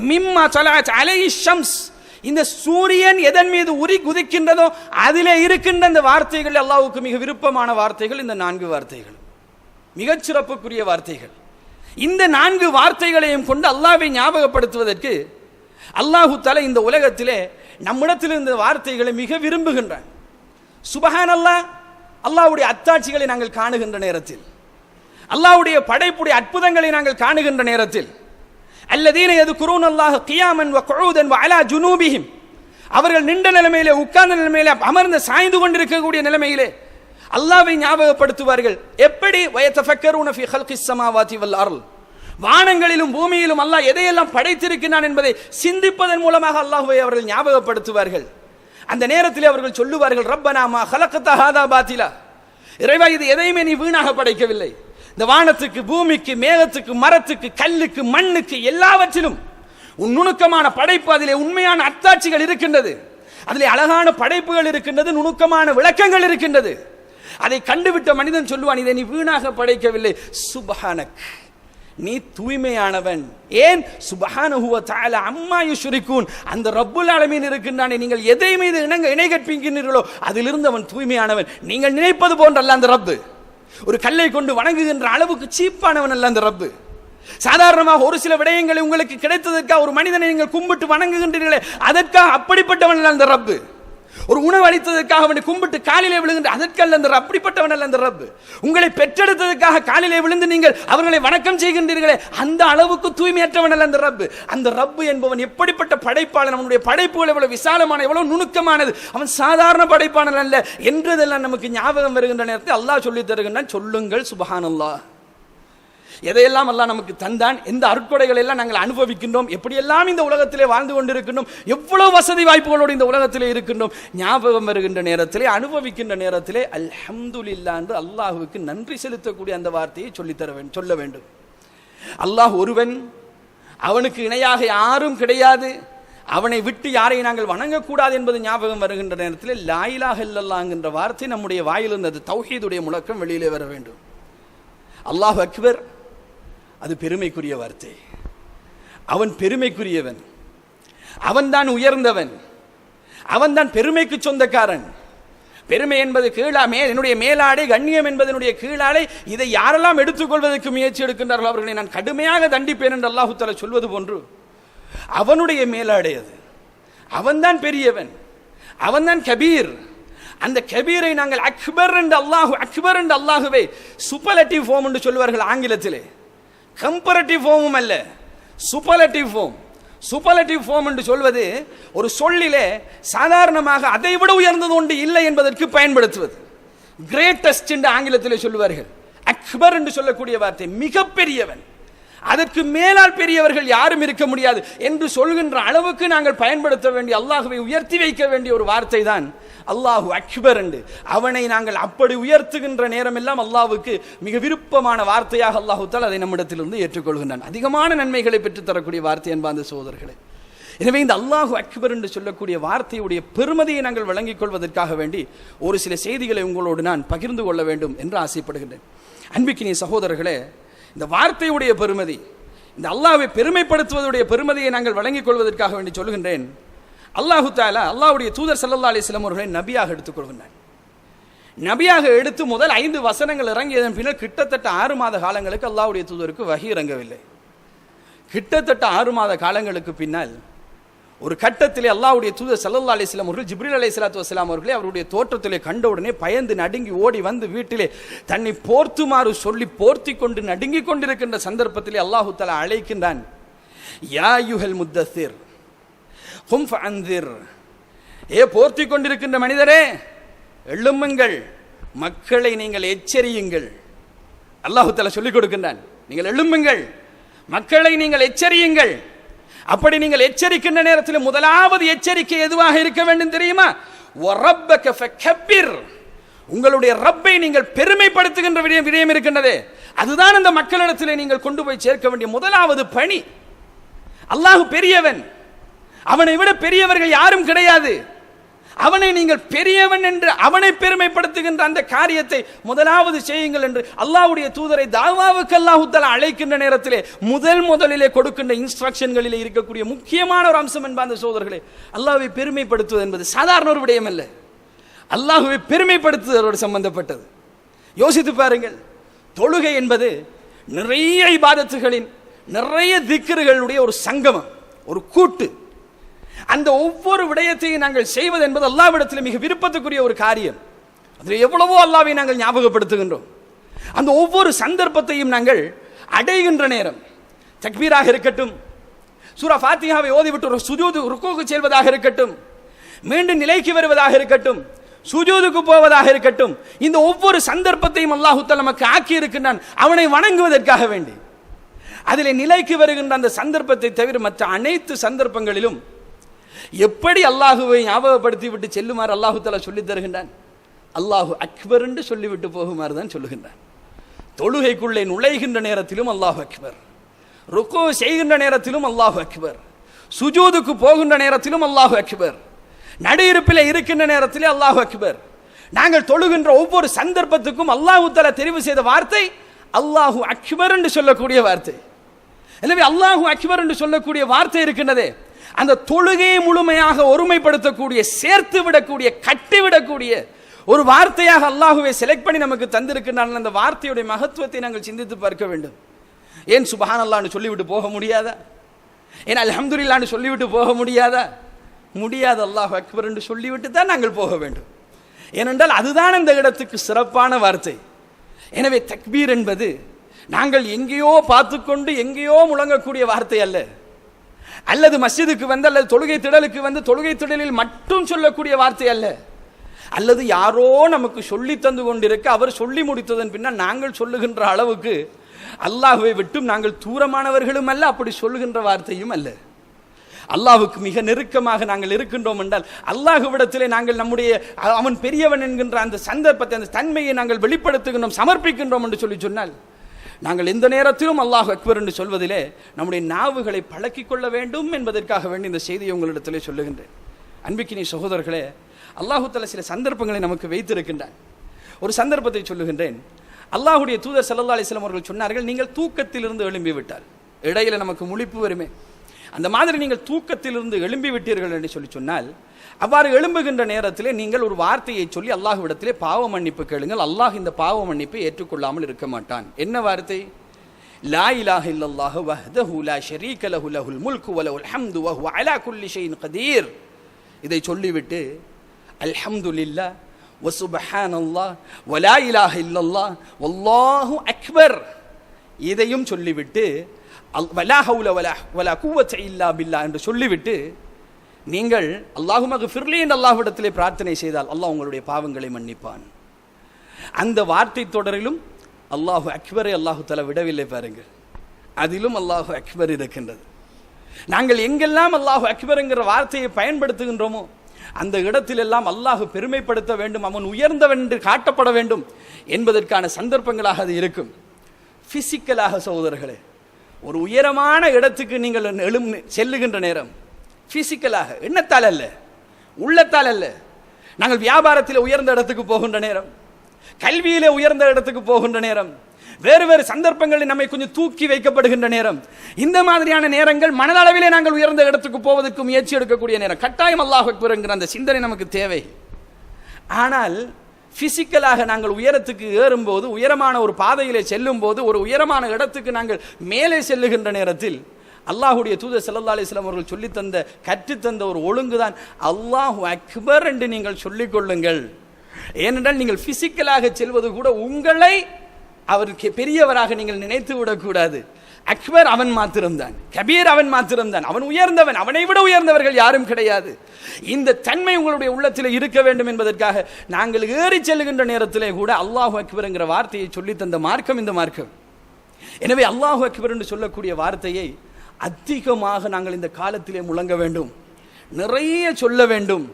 மிம்மா தலஅத் அலைஹி ஷம்ஸ், இந்த சூரியன் எதன் மீது உரி குதிக்கின்றதோ அதிலே இருக்கின்ற இந்த வார்த்தைகள் அல்லாஹ்வுக்கு மிக விருப்பமான வார்த்தைகள். இந்த 4 வார்த்தைகள் மிகச் சிறப்புக்குரிய வார்த்தைகள். இந்த 4 வார்த்தைகளையும் கொண்டு அல்லாஹ்வை ஞாபகப்படுத்துவதற்கு அல்லாஹு தஆலா இந்த உலகத்திலே நம்மிடத்தில் இந்த வார்த்தைகளை மிக விரும்புகின்றான். சுப்ஹானல்லாஹ், அல்லாஹ்வுடைய அத்தாட்சிகளை நாங்கள் காணுகின்ற நேரத்தில், அல்லாஹ்வுடைய படைப்புடைய அற்புதங்களை நாங்கள் காணுகின்ற நேரத்தில், அல்லதீன யذ்குரூனல்லாஹ கியாமன் வ குஊதன் வ அலா ஜுனூபிஹிம், அவர்கள் நின்ற நிலைமையிலே, உட்கார்ந்த நிலைமையிலே, அமர்ந்து சாய்ந்து கொண்டிருக்கக்கூடிய நிலைமையிலே அல்லாஹ்வை ஞாபகப்படுத்துவார்கள். எப்படி? வயதஃபக்கரூன ஃபீ ஹல்கிஸ் ஸமாவாதி வல் அர்ல், வானங்களிலும் பூமியிலும் அல்லாஹ் எதையெல்லாம் படைத்திருக்கிறான் என்பதை சிந்திப்பதன் மூலமாக அல்லாஹ்வை அவர்கள் ஞாபகப்படுத்துவார்கள். அந்த நேரத்தில் அவர்கள் சொல்லுவார்கள், ரப்பனா மா ஹலக்த ஹாதா பாத்திலா, இறைவா இது எதையுமே நீ வீணாக படைக்கவில்லை. இந்த வானத்துக்கு, பூமிக்கு, மேகத்துக்கு, மரத்துக்கு, கல்லுக்கு, மண்ணுக்கு எல்லாவற்றிலும் உன் நுணுக்கமான படைப்பு, அதிலே உண்மையான அத்தாட்சிகள் இருக்கின்றது, அதிலே அழகான படைப்புகள் இருக்கின்றது, நுணுக்கமான விளக்கங்கள் இருக்கின்றது. அதை கண்டுவிட்ட மனிதன் சொல்லுவான், இதை நீ வீணாக படைக்கவில்லை, சுப்ஹானக், நீ தூய்மையானவன். ஏன்? சுப்ஹானஹு வ தஆலா அம்மா யுஷ்ரிகூன், அந்த ரப்புல் ஆலமீன் இருக்கின்றானே, நீங்கள் எதை மீது இணை கற்பிக்கின்றீர்களோ அதிலிருந்து அவன் தூய்மையானவன். நீங்கள் நினைப்பது போன்றல்ல அந்த ரப்பு, ஒரு கல்லை கொண்டு வணங்குகின்ற அளவுக்கு சீப்பானவன் அல்ல அந்த ரப்பு. சாதாரணமாக ஒரு சில விடயங்களை உங்களுக்கு கிடைத்ததற்காக ஒரு மனிதனை நீங்கள் கும்பிட்டு வணங்குகின்றீர்களே, அதற்காக அப்படிப்பட்டவன் அல்ல அந்த ரப்பு. ஒரு உணவு அளித்ததற்காக அவனை கும்பிட்டு காலிலே விழுகின்ற அதற்கல்ல அந்த அப்படிப்பட்டவன் அல்ல அந்த ரப். உங்களை பெற்றெடுத்ததற்காக காலிலே விழுந்து நீங்கள் அவர்களை வணக்கம் செய்கின்றீர்களே, அந்த அளவுக்கு தூய்மையற்றவன் அல்ல அந்த ரப். அந்த ரப் என்பவன் எப்படிப்பட்ட படைப்பாளன், அவனுடைய படைப்புகள் எவ்வளவு விசாலமான, எவ்வளவு நுணுக்கமானது, அவன் சாதாரண படைப்பாளன் அல்ல என்றதெல்லாம் நமக்கு ஞாபகம் வருகின்ற நேரத்தில் அல்லாஹ் சொல்லி தருகின்றான், சொல்லுங்கள் சுப்ஹானல்லாஹ். எதையெல்லாம் அல்லாஹ் நமக்கு தந்தான், எந்த அருட்கொடைகளை எல்லாம் நாங்கள் அனுபவிக்கின்றோம், எப்படியெல்லாம் இந்த உலகத்திலே வாழ்ந்து கொண்டிருக்கின்றோம், எவ்வளவு வசதி வாய்ப்புகளோடு இந்த உலகத்திலே இருக்கின்றோம், ஞாபகம் வருகின்ற நேரத்திலே, அனுபவிக்கின்ற நேரத்திலே அல்ஹம்துலில்லாஹ் என்று அல்லாஹ்வுக்கு நன்றி செலுத்தக்கூடிய அந்த வார்த்தையை சொல்ல வேண்டும். அல்லாஹ் ஒருவன், அவனுக்கு இணையாக யாரும் கிடையாது, அவனை விட்டு யாரை நாங்கள் வணங்கக்கூடாது என்பது ஞாபகம் வருகின்ற நேரத்தில் லா இலாஹ இல்லல்லாஹ் என்கின்ற வார்த்தை நம்முடைய வாயிலிருந்து அது தௌஹீதுடைய முழக்கம் வெளியிலே வர வேண்டும். அல்லாஹ் அக்பர், அது பெருமைக்குரிய வார்த்தை. அவன் பெருமைக்குரியவன், அவன்தான் உயர்ந்தவன், அவன்தான் பெருமைக்கு சொந்தக்காரன். பெருமை என்பது கீழாமே, என்னுடைய மேலாடை, கண்ணியம் என்பது என்னுடைய கீழாடை. இதை யாரெல்லாம் எடுத்துக்கொள்வதற்கு முயற்சி எடுக்கின்றார்களோ அவர்களை நான் கடுமையாக தண்டிப்பேன் என்று அல்லாஹு தஆலா சொல்வது போன்று அவனுடைய மேலாடை அது. அவன்தான் பெரியவன், அவன்தான் கபீர். அந்த கபீரை நாங்கள் அக்பர் என்று அல்லாஹுவை சூப்பர்லேட்டிவ் ஃபார்ம் என்று சொல்வார்கள் ஆங்கிலத்திலே. கம்பேரட்டிவ் ஃபார்மும் அல்ல, சூப்பர்லேட்டிவ் ஃபார்ம். சூப்பர்லேட்டிவ் ஃபார்ம் என்று சொல்வது ஒரு சொல்லிலே சாதாரணமாக அதை விட உயர்ந்தது ஒன்று இல்லை என்பதற்கு பயன்படுத்துவது. கிரேட்டஸ்ட் என்று ஆங்கிலத்திலே சொல்வார்கள். அக்பர் என்று சொல்லக்கூடிய வார்த்தை மிகப்பெரியவன், அதற்கு மேலால் பெரியவர்கள் யாரும் இருக்க முடியாது என்று சொல்கின்ற அளவுக்கு நாங்கள் பயன்படுத்த வேண்டிய, அல்லாஹுவை உயர்த்தி வைக்க வேண்டிய ஒரு வார்த்தை தான் அல்லாஹு அக்பர் என்று. அவனை நாங்கள் அப்படி உயர்த்துகின்ற நேரம் எல்லாம் அல்லாஹ்வுக்கு மிக விருப்பமான வார்த்தையாக அல்லாஹு தஆலா அதை நம்மிடத்திலிருந்து ஏற்றுக்கொள்கின்றான். அதிகமான நன்மைகளை பெற்றுத்தரக்கூடிய வார்த்தை என்பார்ந்த சகோதரர்களே. எனவே இந்த அல்லாஹு அக்பர் என்று சொல்லக்கூடிய வார்த்தையுடைய பெருமதியை நாங்கள் விளங்கிக் கொள்வதற்காக வேண்டி ஒரு சில செய்திகளை உங்களோடு நான் பகிர்ந்து கொள்ள வேண்டும் என்று ஆசைப்படுகின்றேன். அன்பிக்கினிய சகோதரர்களே, இந்த வார்த்தையுடைய பெருமதி, இந்த அல்லாஹ்வை பெருமைப்படுத்துவதுடைய பெருமதியை நாங்கள் விளங்கிக் கொள்வதற்காக வேண்டி சொல்கின்றேன். அல்லாஹு தஆலா அல்லாஹ்வுடைய தூதர் ஸல்லல்லாஹு அலைஹி வஸல்லம் அவர்களை நபியாக எடுத்துக்கொள்கின்றார். நபியாக எடுத்து முதல் 5 வசனங்கள் இறங்கியதன் பின்னர் கிட்டத்தட்ட 6 மாத காலங்களுக்கு அல்லாஹ்வுடைய தூதருக்கு வஹி இறங்கவில்லை. கிட்டத்தட்ட 6 மாத காலங்களுக்கு பின்னால் ஒரு கட்டத்திலே அல்லாஹ்வுடைய தூதர் ஸல்லல்லாஹு அலைஹி வஸல்லம் அவர்கள் ஜிப்ரீல் அலைஹிஸ்ஸலாத்து வஸலாம் அவர்களை அவருடைய தோற்றத்திலே கண்ட உடனே பயந்து நடுங்கி ஓடி வந்து வீட்டிலே தன்னை போர்த்துமாறு சொல்லி போர்த்தி கொண்டு நடுங்கிக் கொண்டிருக்கின்ற சந்தர்ப்பத்திலே அல்லாஹு தஆலா அழைக்கின்றான், யா அய்யுஹல் முத்தஸிர் கும் ஃபஅன்திர். ஏ போர்த்தி கொண்டிருக்கின்ற மனிதரே, எழும்புங்கள், மக்களை நீங்கள் எச்சரியுங்கள். அல்லாஹு தஆலா சொல்லிக் கொடுக்கின்றான், நீங்கள் எழும்புங்கள், மக்களை நீங்கள் எச்சரியுங்கள். அப்படி நீங்கள் எச்சரிக்கின்ற நேரத்தில் முதலாவது எச்சரிக்கை எதுவாக இருக்க வேண்டும் தெரியுமா? வரப்பக ஃபகபிர். உங்களுடைய ரப்பை நீங்கள் பெருமைப்படுத்துகின்ற விடயம் இருக்கின்றதே, அதுதான் அந்த மக்களிடத்தில் நீங்கள் கொண்டு போய் சேர்க்க வேண்டிய முதலாவது பணி. அல்லாஹ் பெரியவன், அவனை விட பெரியவர்கள் யாரும் கிடையாது. அவனை நீங்கள் பெரியவன் என்று அவனை பெருமைப்படுத்துகின்ற அந்த காரியத்தை முதலாவது செய்யுங்கள் என்று அல்லாஹ்வுடைய தூதரை தாவாவுக்கு அல்லாஹ் தஆலா அழைக்கின்ற நேரத்திலே முதலிலே கொடுக்கின்ற இன்ஸ்ட்ரக்ஷன்களிலே இருக்கக்கூடிய முக்கியமான ஒரு அம்சம் என்பார்ந்த சகோதரர்களே, அல்லாஹ்வை பெருமைப்படுத்துவது என்பது சாதாரண ஒரு விடயம் அல்ல. அல்லாஹ்வை பெருமைப்படுத்துவதோடு சம்பந்தப்பட்டது. யோசித்து பாருங்கள், தொழுகை என்பது நிறைய இபாதத்துகளின், நிறைய திக்ருகளுடைய ஒரு சங்கமம், ஒரு கூட்டு. அந்த ஒவ்வொரு விடயத்தையும் நாங்கள் செய்வது என்பது அல்லாஹ்விடத்தில் மிக விருப்பத்துக்குரிய ஒரு காரியம். அதில் எவ்வளவோ அல்லாஹ்வை நாங்கள் ஞாபகப்படுத்துகின்றோம். அந்த ஒவ்வொரு சந்தர்ப்பத்தையும் நாங்கள் அடைகின்ற நேரம், தக்பீராக இருக்கட்டும், சூரா ஃபாத்திஹாவை ஓதிவிட்டு ஒரு சுஜூது ருக்கூக்கு செல்வதாக இருக்கட்டும், மீண்டும் நிலைக்கு வருவதாக இருக்கட்டும், சுஜூதுக்கு போவதாக இருக்கட்டும், இந்த ஒவ்வொரு சந்தர்ப்பத்தையும் அல்லாஹ் தஆலா நமக்கு ஆக்கி இருக்கின்றான் அவனை வணங்குவதற்காக வேண்டி. அதிலே நிலைக்கு வருகின்ற அந்த சந்தர்ப்பத்தை தவிர மற்ற அனைத்து சந்தர்ப்பங்களிலும் எப்படி அல்லாஹுவை ஞாபகப்படுத்தி விட்டு செல்லுமாறு அல்லாஹு தஆலா சொல்லித் தருகின்றான்? அல்லாஹு அக்பர் என்று சொல்லிவிட்டு போகுமாறு தான் சொல்லுகின்றான். தொழுகைக்குள்ளே நுழைகின்ற நேரத்திலும் அல்லாஹு அக்பர், ருக்கு செய்கின்ற நேரத்திலும் அல்லாஹு அக்பர், சுஜூதுக்கு போகின்ற நேரத்திலும் அல்லாஹு அக்பர், நடுஇருப்பிலே இருக்கின்ற நேரத்திலே அல்லாஹு அக்பர். நாங்கள் தொழுகின்ற ஒவ்வொரு சந்தர்ப்பத்துக்கும் அல்லாஹு தஆலா தெரிவு செய்த வார்த்தை அல்லாஹு அக்பர் என்று சொல்லக்கூடிய வார்த்தை. எனவே அல்லாஹு அக்பர் என்று சொல்லக்கூடிய வார்த்தை இருக்கின்றதே, அந்த தொழுகையை முழுமையாக ஒருமைப்படுத்தக்கூடிய, சேர்த்து விடக்கூடிய, கட்டிவிடக்கூடிய ஒரு வார்த்தையாக அல்லாஹுவை செலக்ட் பண்ணி நமக்கு தந்திருக்கின்றான். அந்த வார்த்தையுடைய மகத்துவத்தை நாங்கள் சிந்தித்து பார்க்க வேண்டும். ஏன் சுப்ஹானல்லாஹ்னு சொல்லிவிட்டு போக முடியாதா? ஏன் அல்ஹம்துலில்லாஹ்னு சொல்லிவிட்டு போக முடியாதா? முடியாது, அல்லாஹ் அக்பர் என்று சொல்லிவிட்டு தான் நாங்கள் போக வேண்டும். ஏனென்றால் அதுதான் அந்த இடத்துக்கு சிறப்பான வார்த்தை. எனவே தக்பீர் என்பது நாங்கள் எங்கேயோ பார்த்துக்கொண்டு எங்கேயோ முழங்கக்கூடிய வார்த்தை அல்ல, அல்லது மஸ்ஜிதுக்கு வந்து அல்லது தொழுகை திடலுக்கு வந்து தொழுகை திடலில் மட்டும் சொல்லக்கூடிய வார்த்தை அல்ல, அல்லது யாரோ நமக்கு சொல்லி தந்து கொண்டிருக்க அவர் சொல்லி முடித்ததன் பின்னால் நாங்கள் சொல்லுகின்ற அளவுக்கு அல்லாஹ்வை விட்டும் நாங்கள் தூரமானவர்களும் அல்ல, அப்படி சொல்லுகின்ற வார்த்தையும் அல்ல. அல்லாஹ்வுக்கு மிக நெருக்கமாக நாங்கள் இருக்கின்றோம் என்றால் அல்லாஹ்விடத்திலே நாங்கள் நம்முடைய அவன் பெரியவன் என்கின்ற அந்த சந்தர்ப்பத்தை, அந்த தன்மையை நாங்கள் வெளிப்படுத்துகின்றோம், சமர்ப்பிக்கின்றோம் என்று சொன்னால் நாங்கள் எந்த நேரத்திலும் அல்லாஹ் அக்பர் என்று சொல்வதிலே நம்முடைய நாவுகளை பழக்கிக் கொள்ள வேண்டும் என்பதற்காக வேண்டி இந்த செய்தியை உங்களிடத்திலே சொல்லுகின்றேன். அன்பிக்கினி சகோதரர்களே, அல்லாஹு தஆலா சில சந்தர்ப்பங்களை நமக்கு வைத்திருக்கின்றான். ஒரு சந்தர்ப்பத்தை சொல்லுகின்றேன். அல்லாஹ்வுடைய தூதர் ஸல்லல்லாஹு அலைஹி வஸல்லம் அவர்கள் சொன்னார்கள், நீங்கள் தூக்கத்திலிருந்து எழும்பி விட்டால், இடையில நமக்கு முழிப்பு வருமே, அந்த மாதிரி நீங்கள் தூக்கத்திலிருந்து எழும்பி விட்டீர்கள் என்று சொன்னால், அவ்வாறு எழும்புகின்ற நேரத்திலே நீங்கள் ஒரு வார்த்தையை சொல்லி அல்லாஹ்விடத்திலே பாவ மன்னிப்பு கேளுங்கள். அல்லாஹ் இந்த பாவ மன்னிப்பை ஏற்றுக்கொள்ளாமல் இருக்க மாட்டான். என்ன வார்த்தை? லா இலாஹ இல்லல்லாஹு வஹ்தஹு லா ஷரீக லஹு லஹுல் முல்கு வ லஹுல் ஹம்து வ ஹுவ அலா குல்லி ஷைஇன் கதீர். இதை சொல்லிவிட்டு அல்ஹம்துலில்லாஹ் வ சுப்ஹானல்லாஹ் வ லா இலாஹ இல்லல்லாஹ் வல்லாஹு அக்பர் இதையும் சொல்லிவிட்டு வலா ஹவுல வலா குவத்த இல்லா பில்லாஹ் என்று சொல்லிவிட்டு நீங்கள் அல்லாஹும்ம ஃபிர்லி என்று அல்லாஹ்விடத்திலே பிரார்த்தனை செய்தால் அல்லாஹ் உங்களுடைய பாவங்களை மன்னிப்பான். அந்த வார்த்தை தொடரிலும் அல்லாஹு அக்பரை அல்லாஹு தஆலா விடவில்லை பாருங்கள், அதிலும் அல்லாஹு அக்பர் இருக்கின்றது. நாங்கள் எங்கெல்லாம் அல்லாஹு அக்பர் என்கிற வார்த்தையை பயன்படுத்துகின்றோமோ அந்த இடத்திலெல்லாம் அல்லாஹு பெருமைப்படுத்த வேண்டும், அவன் உயர்ந்தவன் என்று காட்டப்பட வேண்டும் என்பதற்கான சந்தர்ப்பங்களாக அது இருக்கும். பிசிக்கலாக சகோதரர்களே, ஒரு உயரமான இடத்துக்கு நீங்கள் செல்லுகின்ற நேரம் பிசிக்கலாக, எண்ணத்தால் அல்ல, உள்ளத்தால் அல்ல. நாங்கள் வியாபாரத்தில் உயர்ந்த இடத்துக்கு போகின்ற நேரம், கல்வியிலே உயர்ந்த இடத்துக்கு போகின்ற நேரம், வேறு வேறு சந்தர்ப்பங்களில் நம்மை கொஞ்சம் தூக்கி வைக்கப்படுகின்ற நேரம், இந்த மாதிரியான நேரங்கள் மனதளவிலே நாங்கள் உயர்ந்த இடத்துக்கு போவதற்கு முயற்சி எடுக்கக்கூடிய நேரம். கட்டாயம் அல்லாஹ் அக்பர் என்கிற அந்த சிந்தனை நமக்கு தேவை. ஆனால் பிசிக்கலாக நாங்கள் உயரத்துக்கு ஏறும்போது, உயரமான ஒரு பாதையிலே செல்லும் போது, ஒரு உயரமான இடத்துக்கு நாங்கள் மேலே செல்லுகின்ற நேரத்தில் அல்லாஹ்வுடைய தூதர் ஸல்லல்லாஹு அலைஹி வஸல்லம் அவர்கள் சொல்லித்தந்த கற்றுத்தந்த ஒரு ஒழுங்குதான் அல்லாஹு அக்பர் என்று நீங்கள் சொல்லிக் கொள்ளுங்கள். ஏனென்றால் நீங்கள் பிசிக்கலாக செல்வது கூட உங்களை அவருக்கு பெரியவராக நீங்கள் நினைத்து விடக்கூடாது. அக்பர் அவன் மாத்திரம்தான், கபீர் அவன் மாத்திரம்தான், அவன் உயர்ந்தவன், அவனை விட உயர்ந்தவர்கள் யாரும் கிடையாது. இந்த தன்மை உங்களுடைய உள்ளத்தில் இருக்க வேண்டும் என்பதற்காக நாங்கள் ஏறி செல்லுகின்ற நேரத்திலே கூட அல்லாஹு அக்பர் என்கிற வார்த்தையை சொல்லி தந்த மார்க்கம் இந்த மார்க்கம். எனவே அல்லாஹு அக்பர் என்று சொல்லக்கூடிய வார்த்தையை அதிகமாக நாங்கள் இந்த காலத்திலே முழங்க வேண்டும், நிறைய சொல்ல வேண்டும்,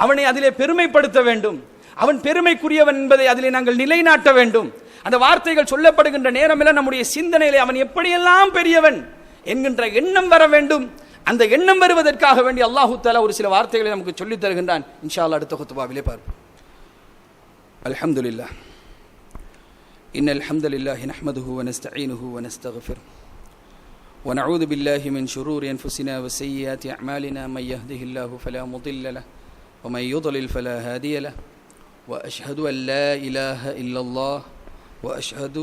அவனை அதிலே பெருமைப்படுத்த வேண்டும், அவன் பெருமைக்குரியவன் என்பதை அதிலே நாங்கள் நிலைநாட்ட வேண்டும். அந்த வார்த்தைகள் சொல்லப்படுகின்ற நேரமெல்லாம் நம்முடைய சிந்தனையிலே அவன் எப்படியெல்லாம் பெரியவன் என்கின்ற எண்ணம் வர வேண்டும். அந்த எண்ணம் வருவதற்காக வேண்டி அல்லாஹு தஆலா ஒரு சில வார்த்தைகளை நமக்கு சொல்லித் தருகின்றான். இன்ஷா அல்லாஹ் அடுத்த குத்பாவிலே பார்ப்போம். அல்ஹம்துலில்லாஹ் இன்னல் ஹம்தலில்லாஹி நஹ்மதுஹு வ நஸ்தஈனுஹு வ நஸ்தக்ஃபிர் வ நஊது பில்லாஹி மின் ஷுரூரி அன்ஃபுஸினா வ ஸய்யிஆத்தி அஅமாலினா மன் யஹ்திஹில்லாஹு ஃபலா முضில்ல லஹு வ மன் யுضلل ஃபலா ஹாதிய லஹு வ அஷ்ஹது அன் லா இலாஹ இல்லல்லாஹ் வ அஷ்ஹது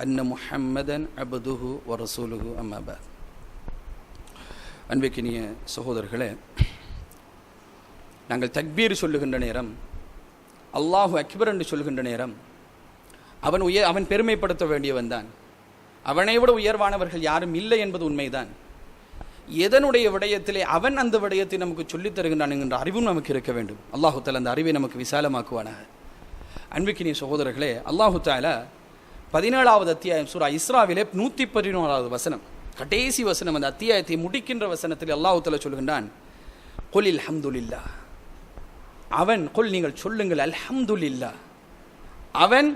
அன்ன முஹம்மதன் அப்துஹு வ ரசூலுஹு அம்மா பஅத். அன்பிற்கினிய சகோதரர்களே, நாங்கள் தக்பீர் சொல்லுகின்ற நேரம், அல்லாஹு அக்பர் என்று சொல்கின்ற நேரம், அவன் பெருமைப்படுத்த வேண்டியவன் தான், அவனை விட உயர்வானவர்கள் யாரும் இல்லை என்பது உண்மைதான். எதனுடைய விடயத்திலே அவன் அந்த விடயத்தை நமக்கு சொல்லித் தருகின்றான் என்கின்ற அறிவும் நமக்கு இருக்க வேண்டும். அல்லாஹு தஆலா அந்த அறிவை நமக்கு விசாலமாக்குவானாக. அன்பிற்கினிய சகோதரர்களே, அல்லாஹு தஆலா 17வது அத்தியாயம் சூரா இஸ்ராவிலே 111வது வசனம், கடைசி வசனம், அந்த அத்தியாயத்தை முடிக்கின்ற வசனத்தில் அல்லாஹ் தஆலா சொல்கின்றான், குலில் ஹம்துலில்லாஹ், அவன் குல் நீங்கள் சொல்லுங்கள், அல்ஹம்துலில்லாஹ், அவன்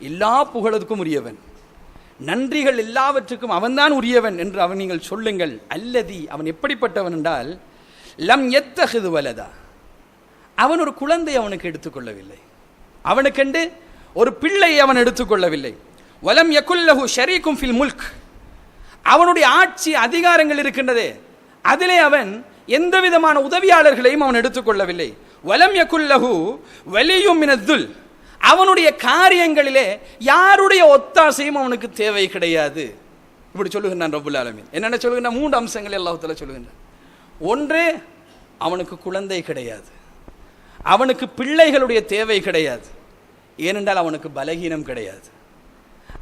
எல்லா புகழுக்கும் உரியவன், நன்றிகள் எல்லாவற்றுக்கும் அவன்தான் உரியவன் என்று அவன் நீங்கள் சொல்லுங்கள். அல்லதி, அவன் எப்படிப்பட்டவன் என்றால், லம் யத்தஹிது வலதா, அவன் ஒரு குழந்தை அவனுக்கு எடுத்துக்கொள்ளவில்லை, அவனுக்கென்று ஒரு பிள்ளை அவன் எடுத்துக்கொள்ளவில்லை. வலம் யகுல்லஹு ஷரீக்கும் ஃபில் முல்க், அவனுடைய ஆட்சி அதிகாரங்கள் இருக்கின்றதே அதிலே அவன் எந்த விதமான உதவியாளர்களையும் அவன் எடுத்துக்கொள்ளவில்லை. வலம் யகுல்லஹு வலியும் மினத்துல், அவனுடைய காரியங்களிலே யாருடைய ஒத்தாசையும் அவனுக்கு தேவை கிடையாது. இப்படி சொல்லுகின்றான் ரப்புல் ஆலமீன். என்னென்ன சொல்லுகின்றான்? 3 அம்சங்களை அல்லாஹ் தஆலா சொல்லுகின்றான். ஒன்று, அவனுக்கு குழந்தை கிடையாது, அவனுக்கு பிள்ளைகளுடைய தேவை கிடையாது. ஏனென்றால் அவனுக்கு பலகீனம் கிடையாது.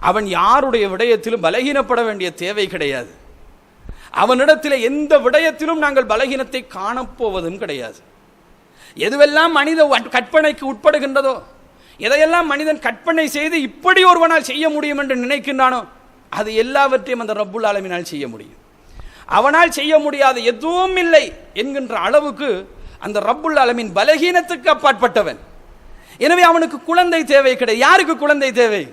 அவன் யாருடைய விடயத்திலும் பலகீனப்பட வேண்டிய தேவை கிடையாது. அவனிடத்தில் எந்த விடயத்திலும் நாங்கள் பலகீனத்தை காணப்போவதும் கிடையாது. எதுவெல்லாம் மனித கற்பனைக்கு உட்படுகின்றதோ, எதையெல்லாம் மனிதன் கற்பனை செய்து இப்படி ஒருவனால் செய்ய முடியும் என்று நினைக்கின்றானோ, அது எல்லாவற்றையும் அந்த ரப்புல் ஆலமீனால் செய்ய முடியும். அவனால் செய்ய முடியாத எதுவும் இல்லை என்கின்ற அளவுக்கு அந்த ரப்புல் ஆலமீன் பலகீனத்துக்கு அப்பாற்பட்டவன். எனவே அவனுக்கு குழந்தை தேவை கிடையாது. யாருக்கு குழந்தை தேவை?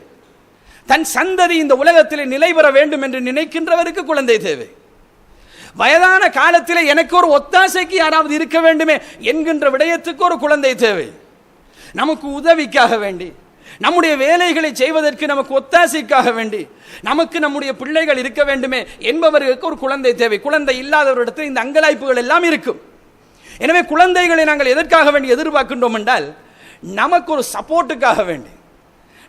தன் சந்ததி இந்த உலகத்திலே நிலை பெற வேண்டும் என்று நினைக்கின்றவருக்கு குழந்தை தேவை. வயதான காலத்திலே எனக்கு ஒரு ஒத்தாசைக்கு யாராவது இருக்க வேண்டுமே என்கின்ற விடயத்துக்கு ஒரு குழந்தை தேவை. நமக்கு உதவிக்காக வேண்டி, நம்முடைய வேலைகளை செய்வதற்கு நமக்கு ஒத்தாசைக்காக வேண்டி, நமக்கு நம்முடைய பிள்ளைகள் இருக்க வேண்டுமே என்பவர்களுக்கு ஒரு குழந்தை தேவை. குழந்தை இல்லாதவரிடத்தில் இந்த அங்கலாய்ப்புகள் எல்லாம் இருக்கும். எனவே குழந்தைகளை நாங்கள் எதற்காக வேண்டி எதிர்பார்க்கின்றோம் என்றால், நமக்கு ஒரு சப்போர்ட்டுக்காக வேண்டி,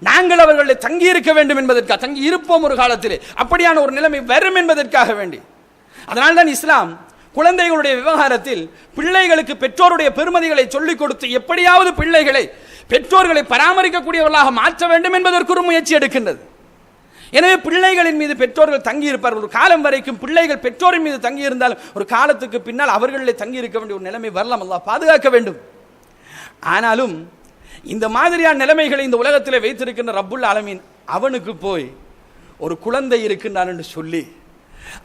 நாங்கள் அவர்களை தங்கி இருக்க வேண்டும் என்பதற்காக, தங்கி இருப்போம் ஒரு காலத்திலே, அப்படியான ஒரு நிலைமை வரும் என்பதற்காக வேண்டி. அதனால்தான் இஸ்லாம் குழந்தைகளுடைய விவகாரத்தில் பிள்ளைகளுக்கு பெற்றோருடைய பெருமதிகளை சொல்லிக் கொடுத்து எப்படியாவது பிள்ளைகளை பெற்றோர்களை பராமரிக்கக்கூடியவர்களாக மாற்ற வேண்டும் என்பதற்கு ஒரு முயற்சி எடுக்கின்றது. எனவே பிள்ளைகளின் மீது பெற்றோர்கள் தங்கி இருப்பார்கள். ஒரு காலம் வரைக்கும் பிள்ளைகள் பெற்றோரின் மீது தங்கி இருந்தாலும் ஒரு காலத்துக்கு பின்னால் அவர்களிலே தங்கி இருக்க வேண்டிய ஒரு நிலைமை வரலாம். அல்லாஹ் பாதுகாக்க வேண்டும். ஆனாலும் இந்த மாதிரியான நிலைமைகளை இந்த உலகத்தில் வைத்திருக்கின்ற ரப்புல் ஆலமீன் அவனுக்கு போய் ஒரு குழந்தை இருக்கின்றான் என்று சொல்லி,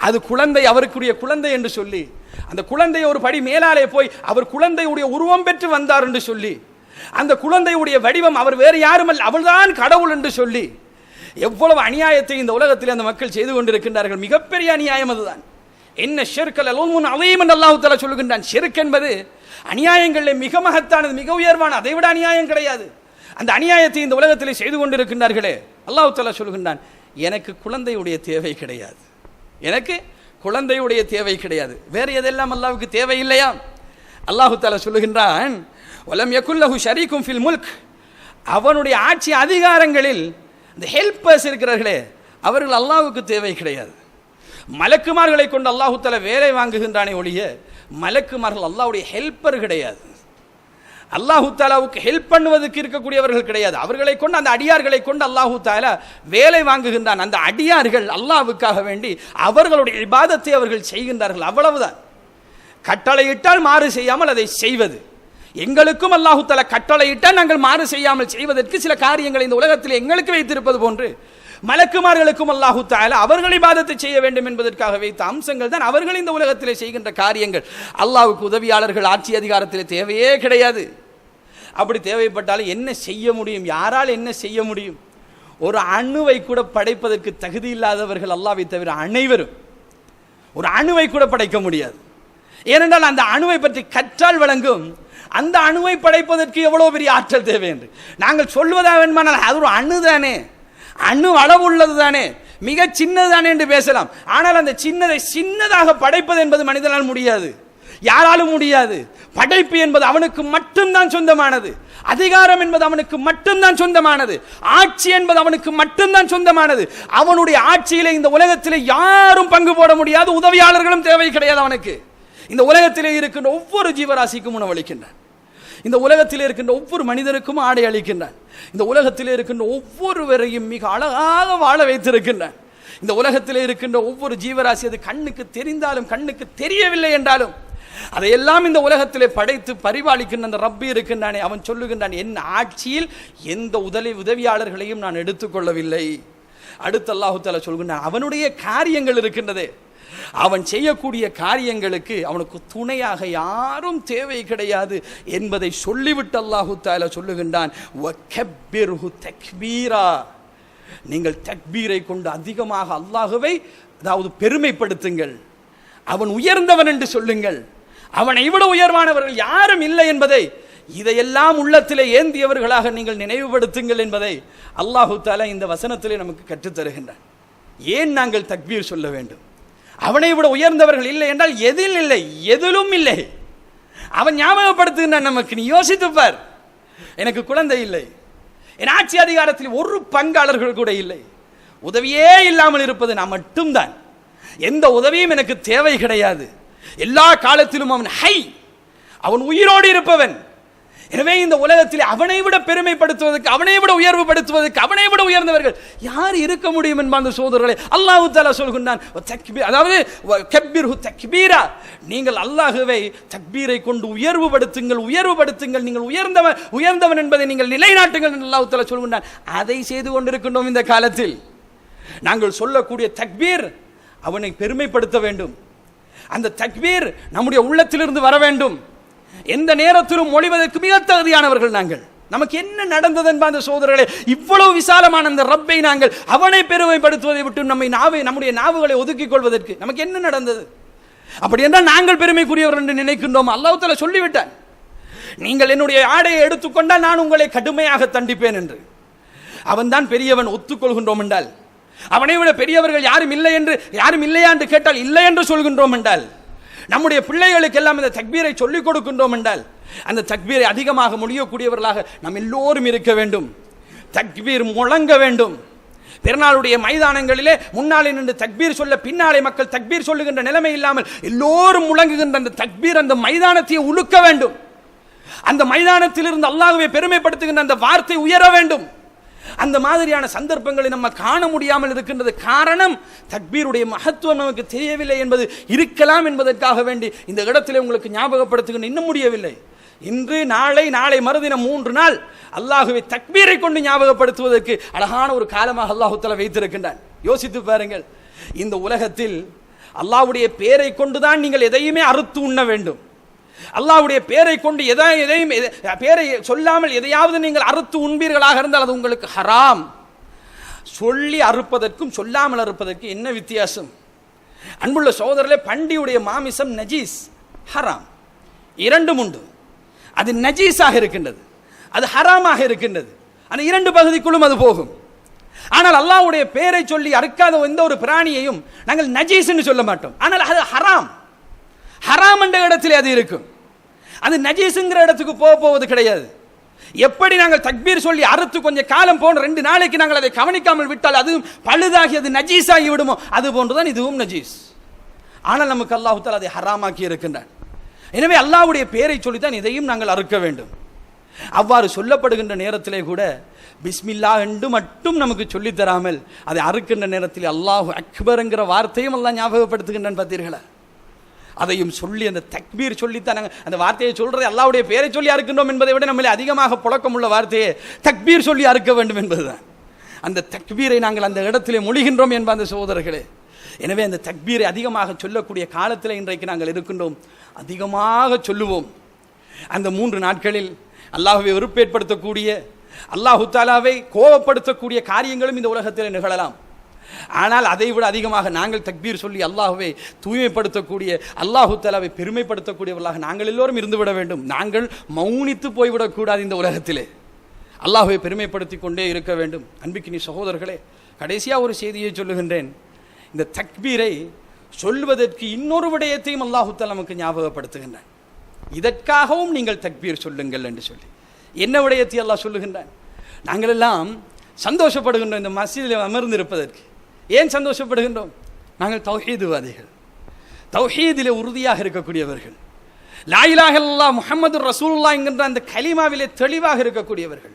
அது குழந்தை அவருக்குரிய குழந்தை என்று சொல்லி, அந்த குழந்தை ஒரு படி மேலாலே போய் அவர் குழந்தையுடைய உருவம் பெற்று வந்தார் என்று சொல்லி, அந்த குழந்தையுடைய வடிவம் அவர் வேறு யாருமல்ல, அவள்தான் கடவுள் என்று சொல்லி, எவ்வளவு அநியாயத்தை இந்த உலகத்தில் அந்த மக்கள் செய்து கொண்டிருக்கின்றார்கள். மிகப்பெரிய அநியாயம் அதுதான். என்ன ஷிர்கல் அலூமுன் அதீம் என்று அல்லாஹ் தஆலா சொல்லுகின்றான். ஷிர்க் என்பது அநியாயங்களில் மிக மகத்தானது, மிக உயர்வான, அதை விட அநியாயம் கிடையாது. அந்த அநியாயத்தை இந்த உலகத்தில் செய்து கொண்டிருக்கின்றார்களே, அல்லாஹ் தஆலா சொல்லுகின்றான், எனக்கு குழந்தையுடைய தேவை கிடையாது, எனக்கு குழந்தையுடைய தேவை கிடையாது. வேறு எதெல்லாம் அல்லாஹ்வுக்கு தேவை இல்லையா? அல்லாஹ் தஆலா சொல்லுகின்றான், வலம் யகுல்லஹு ஷரீக்கும் ஃபில் முல்க், அவனுடைய ஆட்சி அதிகாரங்களில் இந்த ஹெல்பர்ஸ் இருக்கிறார்களே, அவர்கள் அல்லாஹ்வுக்கு தேவை கிடையாது. மலக்குமார்களை கொண்டு அல்லாஹ் தஆலா வேலை வாங்குகின்றானே ஒழிய மலக்குமார்கள் அல்லாஹ்வுடைய ஹெல்ப்பர் கிடையாது. அல்லாஹ் தஆலாவுக்கு ஹெல்ப் பண்ணுவதற்கு இருக்கக்கூடியவர்கள் கிடையாது. அவர்களை கொண்டு, அந்த அடியார்களை கொண்டு அல்லாஹ் தஆலா வேலை வாங்குகின்றான். அந்த அடியார்கள் அல்லாஹ்வுக்காக வேண்டி அவர்களுடைய இபாதத்தை அவர்கள் செய்கின்றார்கள், அவ்வளவுதான். கட்டளையிட்டால் மாறு செய்யாமல் அதை செய்வது. எங்களுக்கும் அல்லாஹ் தஆலா கட்டளையிட்டால் நாங்கள் மாறு செய்யாமல் செய்வதற்கு சில காரியங்களை இந்த உலகத்தில் எங்களுக்கு வைத்திருப்பது போன்று மலக்குமார்களுக்கும் அல்லாஹ் தஆலா அவர்கள் இபாதத்தை செய்ய வேண்டும் என்பதற்காக வைத்த அம்சங்கள் தான் அவர்கள் இந்த உலகத்திலே செய்கின்ற காரியங்கள். அல்லாஹ்வுக்கு உதவியாளர்கள் ஆட்சி அதிகாரத்தில் தேவையே கிடையாது. அப்படி தேவைப்பட்டாலும் என்ன செய்ய முடியும்? யாரால் என்ன செய்ய முடியும்? ஒரு அணுவை கூட படைப்பதற்கு தகுதி இல்லாதவர்கள் அல்லாஹ்வை தவிர அனைவரும். ஒரு அணுவை கூட படைக்க முடியாது. ஏனென்றால் அந்த அணுவை பற்றி கற்றால் வழங்கும், அந்த அணுவை படைப்பதற்கு எவ்வளவு பெரிய ஆற்றல் தேவை என்று நாங்கள் சொல்வதாக வேண்டுமானால் அது ஒரு அணு தானே, அணு அளவு உள்ளது தானே, மிக சின்னது தானே என்று பேசலாம். ஆனால் அந்த சின்னதை சின்னதாக படைப்பது என்பது மனிதனால் முடியாது, யாராலும் முடியாது. படைப்பு என்பது அவனுக்கு மட்டும்தான் சொந்தமானது. அதிகாரம் என்பது அவனுக்கு மட்டும்தான் சொந்தமானது. ஆட்சி என்பது அவனுக்கு மட்டும்தான் சொந்தமானது. அவனுடைய ஆட்சியிலே இந்த உலகத்திலே யாரும் பங்கு போட முடியாது, உதவியாளர்களும் தேவை கிடையாது அவனுக்கு. இந்த உலகத்திலே இருக்கின்ற ஒவ்வொரு ஜீவராசிக்கும் உணவளிக்கின்றான். இந்த உலகத்திலே இருக்கின்ற ஒவ்வொரு மனிதனுக்கும் ஆடை அளிக்கின்றான். இந்த உலகத்திலே இருக்கின்ற ஒவ்வொருவரையும் மிக அழகாக வாழ வைத்திருக்கின்றான். இந்த உலகத்திலே இருக்கின்ற ஒவ்வொரு ஜீவராசி அது கண்ணுக்கு தெரிந்தாலும் கண்ணுக்கு தெரியவில்லை என்றாலும் அதையெல்லாம் இந்த உலகத்திலே படைத்து பரிபாலிக்கின்ற அந்த ரப்பி இருக்கின்றானே, அவன் சொல்லுகின்றான், என் ஆட்சியில் எந்த உதவியாளர்களையும் நான் எடுத்துக்கொள்ளவில்லை. அடுத்து அல்லாஹ் தஆலா சொல்கின்றான், அவனுடைய காரியங்கள் இருக்கின்றதே, அவன் செய்யக்கூடிய காரியங்களுக்கு அவனுக்கு துணையாக யாரும் தேவை கிடையாது என்பதை சொல்லிவிட்டு அல்லாஹ் தஆலா சொல்லுகின்றான், வக்கப்பிர்ஹு தக்பீரா, நீங்கள் தக்பீரை கொண்டு அதிகமாக அல்லாஹ்வை அதாவது பெருமைப்படுத்துங்கள், அவன் உயர்ந்தவன் என்று சொல்லுங்கள், அவனை விட உயர்வானவர்கள் யாரும் இல்லை என்பதை, இதையெல்லாம் உள்ளத்திலே ஏந்தியவர்களாக நீங்கள் நினைவுபடுத்துங்கள் என்பதை அல்லாஹ் தஆலா இந்த வசனத்திலே நமக்கு கற்றுத்தருகின்றான். ஏன் நாங்கள் தக்பீர் சொல்ல வேண்டும்? அவனை விட உயர்ந்தவர்கள் இல்லை என்றால் எதில் இல்லை, எதிலும் இல்லை. அவன் ஞாபகப்படுத்துகின்றான் நமக்கு. நீ யோசித்துப்பார், எனக்கு குழந்தை இல்லை, என் ஆட்சி அதிகாரத்தில் ஒரு பங்காளர்கள் கூட இல்லை, உதவியே இல்லாமல் இருப்பது நான் மட்டும்தான், எந்த உதவியும் எனக்கு தேவை கிடையாது, எல்லா காலத்திலும் அவன் ஹை, அவன் உயிரோடு இருப்பவன். எனவே இந்த உலகத்தில் அவனை விட பெருமைப்படுத்துவதற்கு, அவனை விட உயர்வுபடுத்துவதற்கு, அவனை விட உயர்ந்தவர்கள் யார் இருக்க முடியும் என்பார்ந்த சகோதரர்களே. அல்லாஹ் தஆலா சொல்கின்றான், அதாவது கப்பீர்ஹு தக்பீரா, நீங்கள் அல்லாஹ்வை தக்பீரை கொண்டு உயர்வுபடுத்துங்கள், நீங்கள் உயர்ந்தவன் என்பதை நீங்கள் நிலைநாட்டுங்கள் என்று அல்லாஹ் தஆலா சொல்கின்றான். அதை செய்து கொண்டிருக்கின்றோம். இந்த காலத்தில் நாங்கள் சொல்லக்கூடிய தக்பீர் அவனை பெருமைப்படுத்த வேண்டும். அந்த தக்பீர் நம்முடைய உள்ளத்திலிருந்து வர வேண்டும். எந்த நேரத்திலும் மொழிவதற்கு மிக தகுதியானவர்கள் நாங்கள். நமக்கு என்ன நடந்தது என்பார்ந்த சகோதரர்களே, இவ்வளவு விசாலமான அந்த ரப்பை நாங்கள் அவனை பெருமைப்படுத்துவதை விட்டு நம்முடைய நாவுகளை ஒதுக்கிக் கொள்வதற்கு நமக்கு என்ன நடந்தது? அப்படி என்றால் நாங்கள் பெருமைக்குரியவர்கள் என்று நினைக்கின்றோம். அல்லாஹ் தஆலா சொல்லிவிட்டான், நீங்கள் என்னுடைய ஆடையை எடுத்துக்கொண்டால் நான் உங்களை கடுமையாக தண்டிப்பேன் என்று. அவன் தான் பெரியவன் ஒத்துக்கொள்கின்றோம் என்றால், அவனை விட பெரியவர்கள் யாரும் இல்லையா என்று கேட்டால் இல்லை என்று சொல்கின்றோம் என்றால், நம்முடைய பிள்ளைகளுக்கு எல்லாம் இந்த தக்பீரை சொல்லிக் கொடுக்கின்றோம் என்றால், அந்த தக்பீரை அதிகமாக முடியக்கூடியவர்களாக நாம் எல்லோரும் இருக்க வேண்டும். தக்பீர் முழங்க வேண்டும். பெருநாளுடைய மைதானங்களிலே முன்னாலே நின்று தக்பீர் சொல்ல பின்னாலே மக்கள் தக்பீர் சொல்லுகின்ற நிலைமை இல்லாமல் எல்லோரும் முழங்குகின்ற அந்த தக்பீர் அந்த மைதானத்தை உலுக்க வேண்டும். அந்த மைதானத்தில் இருந்து அல்லாஹ்வை பெருமைப்படுத்துகின்ற அந்த வார்த்தை உயர வேண்டும். அந்த மாதிரியான சந்தர்ப்பங்களை நம்ம காண முடியாமல் இருக்கின்றது. காரணம், தக்பீருடைய மகத்துவம் நமக்கு தெரியவில்லை என்பது இருக்கலாம் என்பதற்காக வேண்டி இந்த இடத்திலே உங்களுக்கு ஞாபகப்படுத்துகின்ற இன்னும் முடியவில்லை. இன்று நாளை மறுதினம் 3 நாள் அல்லாஹ்வை தக்பீரை கொண்டு ஞாபகப்படுத்துவதற்கு அழகான ஒரு காலமாக அல்லாஹ் தஆலா வைத்திருக்கின்றான். யோசித்து பாருங்கள், இந்த உலகத்தில் அல்லாஹ்வுடைய பெயரை கொண்டுதான் நீங்கள் எதையுமே அறுத்து உண்ண வேண்டும். அல்லாஹ்வுடைய பெயரை கொண்டு எதையும் பெயரை சொல்லாமல் எதையாவது நீங்கள் அறுத்து உண்பீர்களாக இருந்தால் அது உங்களுக்கு ஹராம். சொல்லி அறுப்பதற்கும் சொல்லாமல் அறுப்பதற்கு என்ன வித்தியாசம்? அன்புள்ள சகோதரர்களே, பண்டியுடைய மாமிசம் நஜீஸ், ஹராம், இரண்டும் உண்டு. அது நஜீஸாக இருக்கின்றது, அது ஹராமாக இருக்கின்றது. அந்த 2 பகுதிக்குள்ளும் அது போகும். ஆனால் அல்லாஹ்வுடைய பெயரை சொல்லி அறுக்காத எந்த ஒரு பிராணியையும் நாங்கள் நஜீஸ் என்று சொல்ல மாட்டோம். ஆனால் அது ஹராம். ஹராம் என்ற இடத்திலே அது இருக்கும். அது நஜீஸ்ங்கிற இடத்துக்கு போவது கிடையாது. எப்படி நாங்கள் தக்பீர் சொல்லி அறுத்து கொஞ்சம் காலம் போன 2 நாளைக்கு நாங்கள் அதை கவனிக்காமல் விட்டால் அதுவும் பழுதாகி அது நஜீஸாகி விடுமோ, அது போன்றுதான் இதுவும் நஜீஸ். ஆனால் நமக்கு அல்லாஹ் தஆலா அதை ஹராமாக்கி இருக்கின்றான். எனவே அல்லாஹ்வுடைய பெயரை சொல்லித்தான் இதையும் நாங்கள் அறுக்க வேண்டும். அவ்வாறு சொல்லப்படுகின்ற நேரத்திலே கூட பிஸ்மில்லாஹ் என்று மட்டும் நமக்கு சொல்லித் தராமல் அதை அறுக்கின்ற நேரத்தில் அல்லாஹு அக்பர் என்கிற வார்த்தையும் அல்லாஹ் ஞாபகப்படுத்துகின்றான். பார்த்தீர்களா? அதையும் சொல்லி அந்த தக்பீர் சொல்லித்தான் அந்த வார்த்தையை சொல்றது. அல்லாஹ்வுடைய பெயரை சொல்லி அறுக்கின்றோம் என்பதை விட நம்மளே அதிகமாக புழக்கமுள்ள வார்த்தையே தக்பீர் சொல்லி அறுக்க வேண்டும் என்பதுதான். அந்த தக்பீரை நாங்கள் அந்த இடத்திலே மொழிகின்றோம் என்ப அந்த சகோதரர்களே. எனவே அந்த தக்பீரை அதிகமாக சொல்லக்கூடிய காலத்தில் இன்றைக்கு நாங்கள் இருக்கின்றோம். அதிகமாக சொல்லுவோம். அந்த 3 நாட்களில் அல்லாஹ்வை வெறுப்பேற்படுத்தக்கூடிய, அல்லாஹு தஆலாவை கோபப்படுத்தக்கூடிய காரியங்களும் இந்த உலகத்தில் நிகழலாம். ஆனால் அதை விட அதிகமாக நாங்கள் தக்பீர் சொல்லி அல்லாஹ்வை தூய்மைப்படுத்தக்கூடிய, அல்லாஹு தஆலாவை பெருமைப்படுத்தக்கூடியவர்களாக நாங்கள் எல்லோரும் இருந்துவிட வேண்டும். நாங்கள் மௌனித்து போய்விடக்கூடாது. இந்த உலகத்திலே அல்லாஹ்வை பெருமைப்படுத்தி கொண்டே இருக்க வேண்டும். அன்பிக்கினி சகோதரர்களே, கடைசியாக ஒரு செய்தியை சொல்லுகின்றேன். இந்த தக்பீரை சொல்வதற்கு இன்னொரு விடயத்தையும் அல்லாஹு தஆலா நமக்கு ஞாபகப்படுத்துகின்றான். இதற்காகவும் நீங்கள் தக்பீர் சொல்லுங்கள் என்று சொல்லி என்ன விடயத்தை அல்லாஹ் சொல்லுகின்றான்? நாங்கள் எல்லாம் சந்தோஷப்படுகின்றோம் இந்த மஸ்ஜிதில் அமர்ந்திருப்பதற்கு. ஏன் சந்தோஷப்படுகின்றோம்? நாங்கள் தௌஹீதுவாதிகள், தௌஹீதிலே உறுதியாக இருக்கக்கூடியவர்கள், லா இலாஹ இல்லல்லாஹ் முஹம்மது ரசூலுல்லாஹ் என்கின்ற அந்த கலிமாவிலே தெளிவாக இருக்கக்கூடியவர்கள்.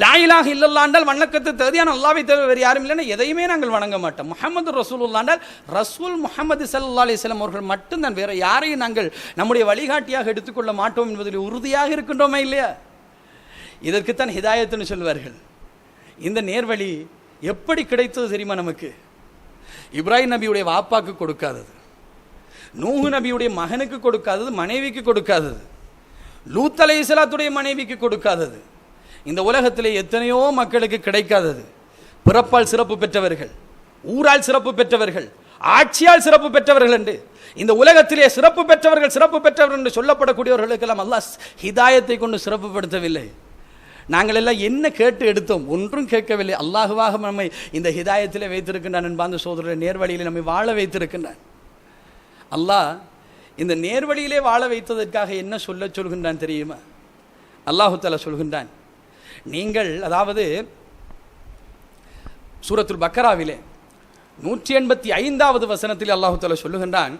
லா இலாஹ இல்லல்லாஹ் என்றால் வணக்கத்தை தகுதியான அல்லாஹ்வை தவிர வேறு யாரும் இல்லைன்னா எதையுமே நாங்கள் வணங்க மாட்டோம். முஹம்மது ரசூலுல்லாஹ் என்றால் ரசூல் முஹம்மது ஸல்லல்லாஹு அலைஹி வஸல்லம் அவர்கள் மட்டும்தான், வேற யாரையும் நாங்கள் நம்முடைய வழிகாட்டியாக எடுத்துக்கொள்ள மாட்டோம் என்பதில் உறுதியாக இருக்கின்றோமா இல்லையா? இதற்குத்தான் ஹிதாயத்துன்னு சொல்வார்கள். இந்த நேர்வழி எப்படி கிடைத்தது தெரியுமா நமக்கு? இப்ராஹிம் நபியுடைய வாப்பாக்கு கொடுக்காதது, நூஹ் நபியுடைய மகனுக்கு கொடுக்காதது, மனைவிக்கு கொடுக்காதது, லூத் அலைஹிஸ்ஸலாத்துடைய மனைவிக்கு கொடுக்காதது, இந்த உலகத்திலே எத்தனையோ மக்களுக்கு கிடைக்காதது. பிறப்பால் சிறப்பு பெற்றவர்கள், ஊரால் சிறப்பு பெற்றவர்கள், ஆட்சியால் சிறப்பு பெற்றவர்கள் என்று இந்த உலகத்திலே சிறப்பு பெற்றவர்கள் என்று சொல்லப்படக்கூடியவர்களுக்கெல்லாம் அல்லாஹ் ஹிதாயத்தை கொண்டு சிறப்புப்படுத்தவில்லை. நாங்கள் எல்லாம் என்ன கேட்டு எடுத்தோம்? ஒன்றும் கேட்கவில்லை. அல்லாஹுவாக நம்மை இந்த ஹிதாயத்திலே வைத்திருக்கின்றான் என்பாந்த சோதரரை நேர்வழியிலே நம்மை வாழ வைத்திருக்கின்றான். அல்லாஹ் இந்த நேர்வழியிலே வாழ வைத்ததற்காக என்ன சொல்கின்றான் தெரியுமா? அல்லாஹு தஆலா சொல்கின்றான், நீங்கள் அதாவது சூரத்துல் பக்கராவிலே 185வது வசனத்தில் அல்லாஹு தஆலா சொல்லுகின்றான்,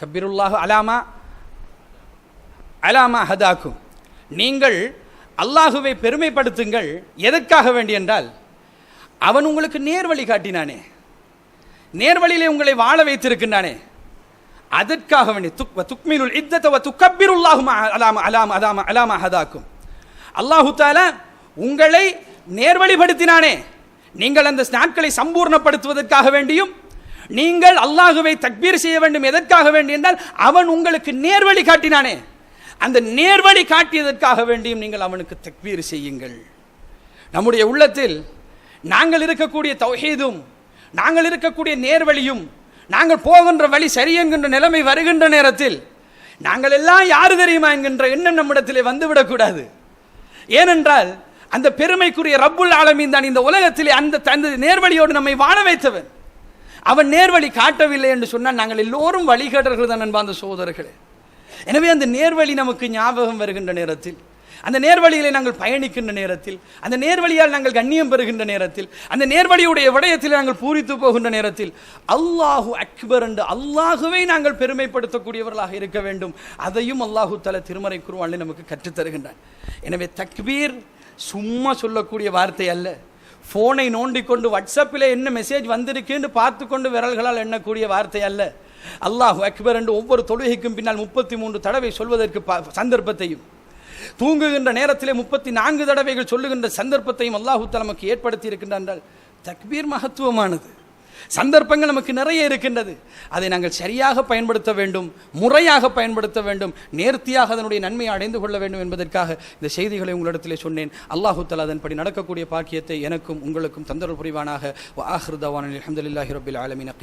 கபிருல்லாஹு அலாமா ஹதாக்கும். நீங்கள் அல்லாஹுவை பெருமைப்படுத்துங்கள். எதற்காக வேண்டி என்றால், அவன் உங்களுக்கு நேர்வழி காட்டினானே, நேர்வழியிலே உங்களை வாழ வைத்திருக்கின்றானே, அதற்காக வேண்டி. துக்மிலுல் இத்தத வ துகப்பிருல்லாஹு அலாமா ஹதாக்கும். அல்லாஹு தஆலா உங்களை நேர்வழிப்படுத்தினானே, நீங்கள் அந்த நாட்களை சம்பூர்ணப்படுத்துவதற்காக வேண்டியும், நீங்கள் அல்லாஹுவை தக்பீர் செய்ய வேண்டும். எதற்காக வேண்டி என்றால், அவன் உங்களுக்கு நேர்வழி காட்டினானே, அந்த நேர்வழி காட்டியதற்காக வேண்டியும் நீங்கள் அவனுக்கு தக்பீர் செய்யுங்கள். நம்முடைய உள்ளத்தில் நாங்கள் இருக்கக்கூடிய தௌஹீதும், நாங்கள் இருக்கக்கூடிய நேர்வழியும், நாங்கள் போகின்ற வழி சரி என்கின்ற நிலைமை வருகின்ற நேரத்தில் நாங்கள் எல்லாம் யாரு தெரியுமா என்கின்ற எண்ணம் நம்மிடத்திலே வந்துவிடக்கூடாது. ஏனென்றால் அந்த பெருமைக்குரிய ரப்புல் ஆலமீன் தான் இந்த உலகத்திலே அந்த நேர்வழியோடு நம்மை வாழ வைத்தவன். அவன் நேர்வழி காட்டவில்லை என்று சொன்னால் நாங்கள் எல்லோரும் வழிகேடர்கள் தான் அன்பார்ந்த சகோதரர்களே. எனவே அந்த நேர்வழி நமக்கு ஞாபகம் வருகின்ற நேரத்தில், அந்த நேர்வழியிலே நாங்கள் பயணிக்கின்ற நேரத்தில், அந்த நேர்வழியால் நாங்கள் கண்ணியம் பெறுகின்ற நேரத்தில், அந்த நேர்வழியுடைய விடயத்தில் நாங்கள் பூரித்து போகின்ற நேரத்தில், அல்லாஹு அக்பர் என்று அல்லாஹுவை நாங்கள் பெருமைப்படுத்தக்கூடியவர்களாக இருக்க வேண்டும். அதையும் அல்லாஹு தஆலா திருமறை குர்ஆனில் நமக்கு கற்றுத்தருகின்றான். எனவே தக்பீர் சும்மா சொல்லக்கூடிய வார்த்தை அல்ல. போனை நோண்டிக்கொண்டு வாட்ஸ்அப்பில் என்ன மெசேஜ் வந்திருக்குன்னு பார்த்து கொண்டு விரல்களால் எண்ணக்கூடிய வார்த்தை அல்ல. அல்லாஹு அக்பர் என்று ஒவ்வொரு தொழுகைக்கும் பின்னால் 33 தடவை சொல்வதற்கு சந்தர்ப்பத்தையும், தூங்குகின்ற நேரத்திலே 34 தடவைகள் சொல்லுகின்ற சந்தர்ப்பத்தையும் அல்லாஹு தஆலா நமக்கு ஏற்படுத்தி இருக்கின்றான். என்றால் தக்பீர் மகத்துவமானது. சந்தர்ப்பங்கள் நமக்கு நிறைய இருக்கின்றது. அதை நாங்கள் சரியாக பயன்படுத்த வேண்டும், முறையாக பயன்படுத்த வேண்டும், நேர்த்தியாக அதனுடைய நன்மையை அடைந்து கொள்ள வேண்டும் என்பதற்காக இந்த செய்திகளை உங்களிடத்திலே சொன்னேன். அல்லாஹு தஆலா அதன்படி நடக்கக்கூடிய பாக்கியத்தை எனக்கும் உங்களுக்கும் தந்தருள் புரிவானாக. வ ஆகிரு தஅவானா அல்ஹம்துலில்லாஹி ரப்பில் ஆலமீன்.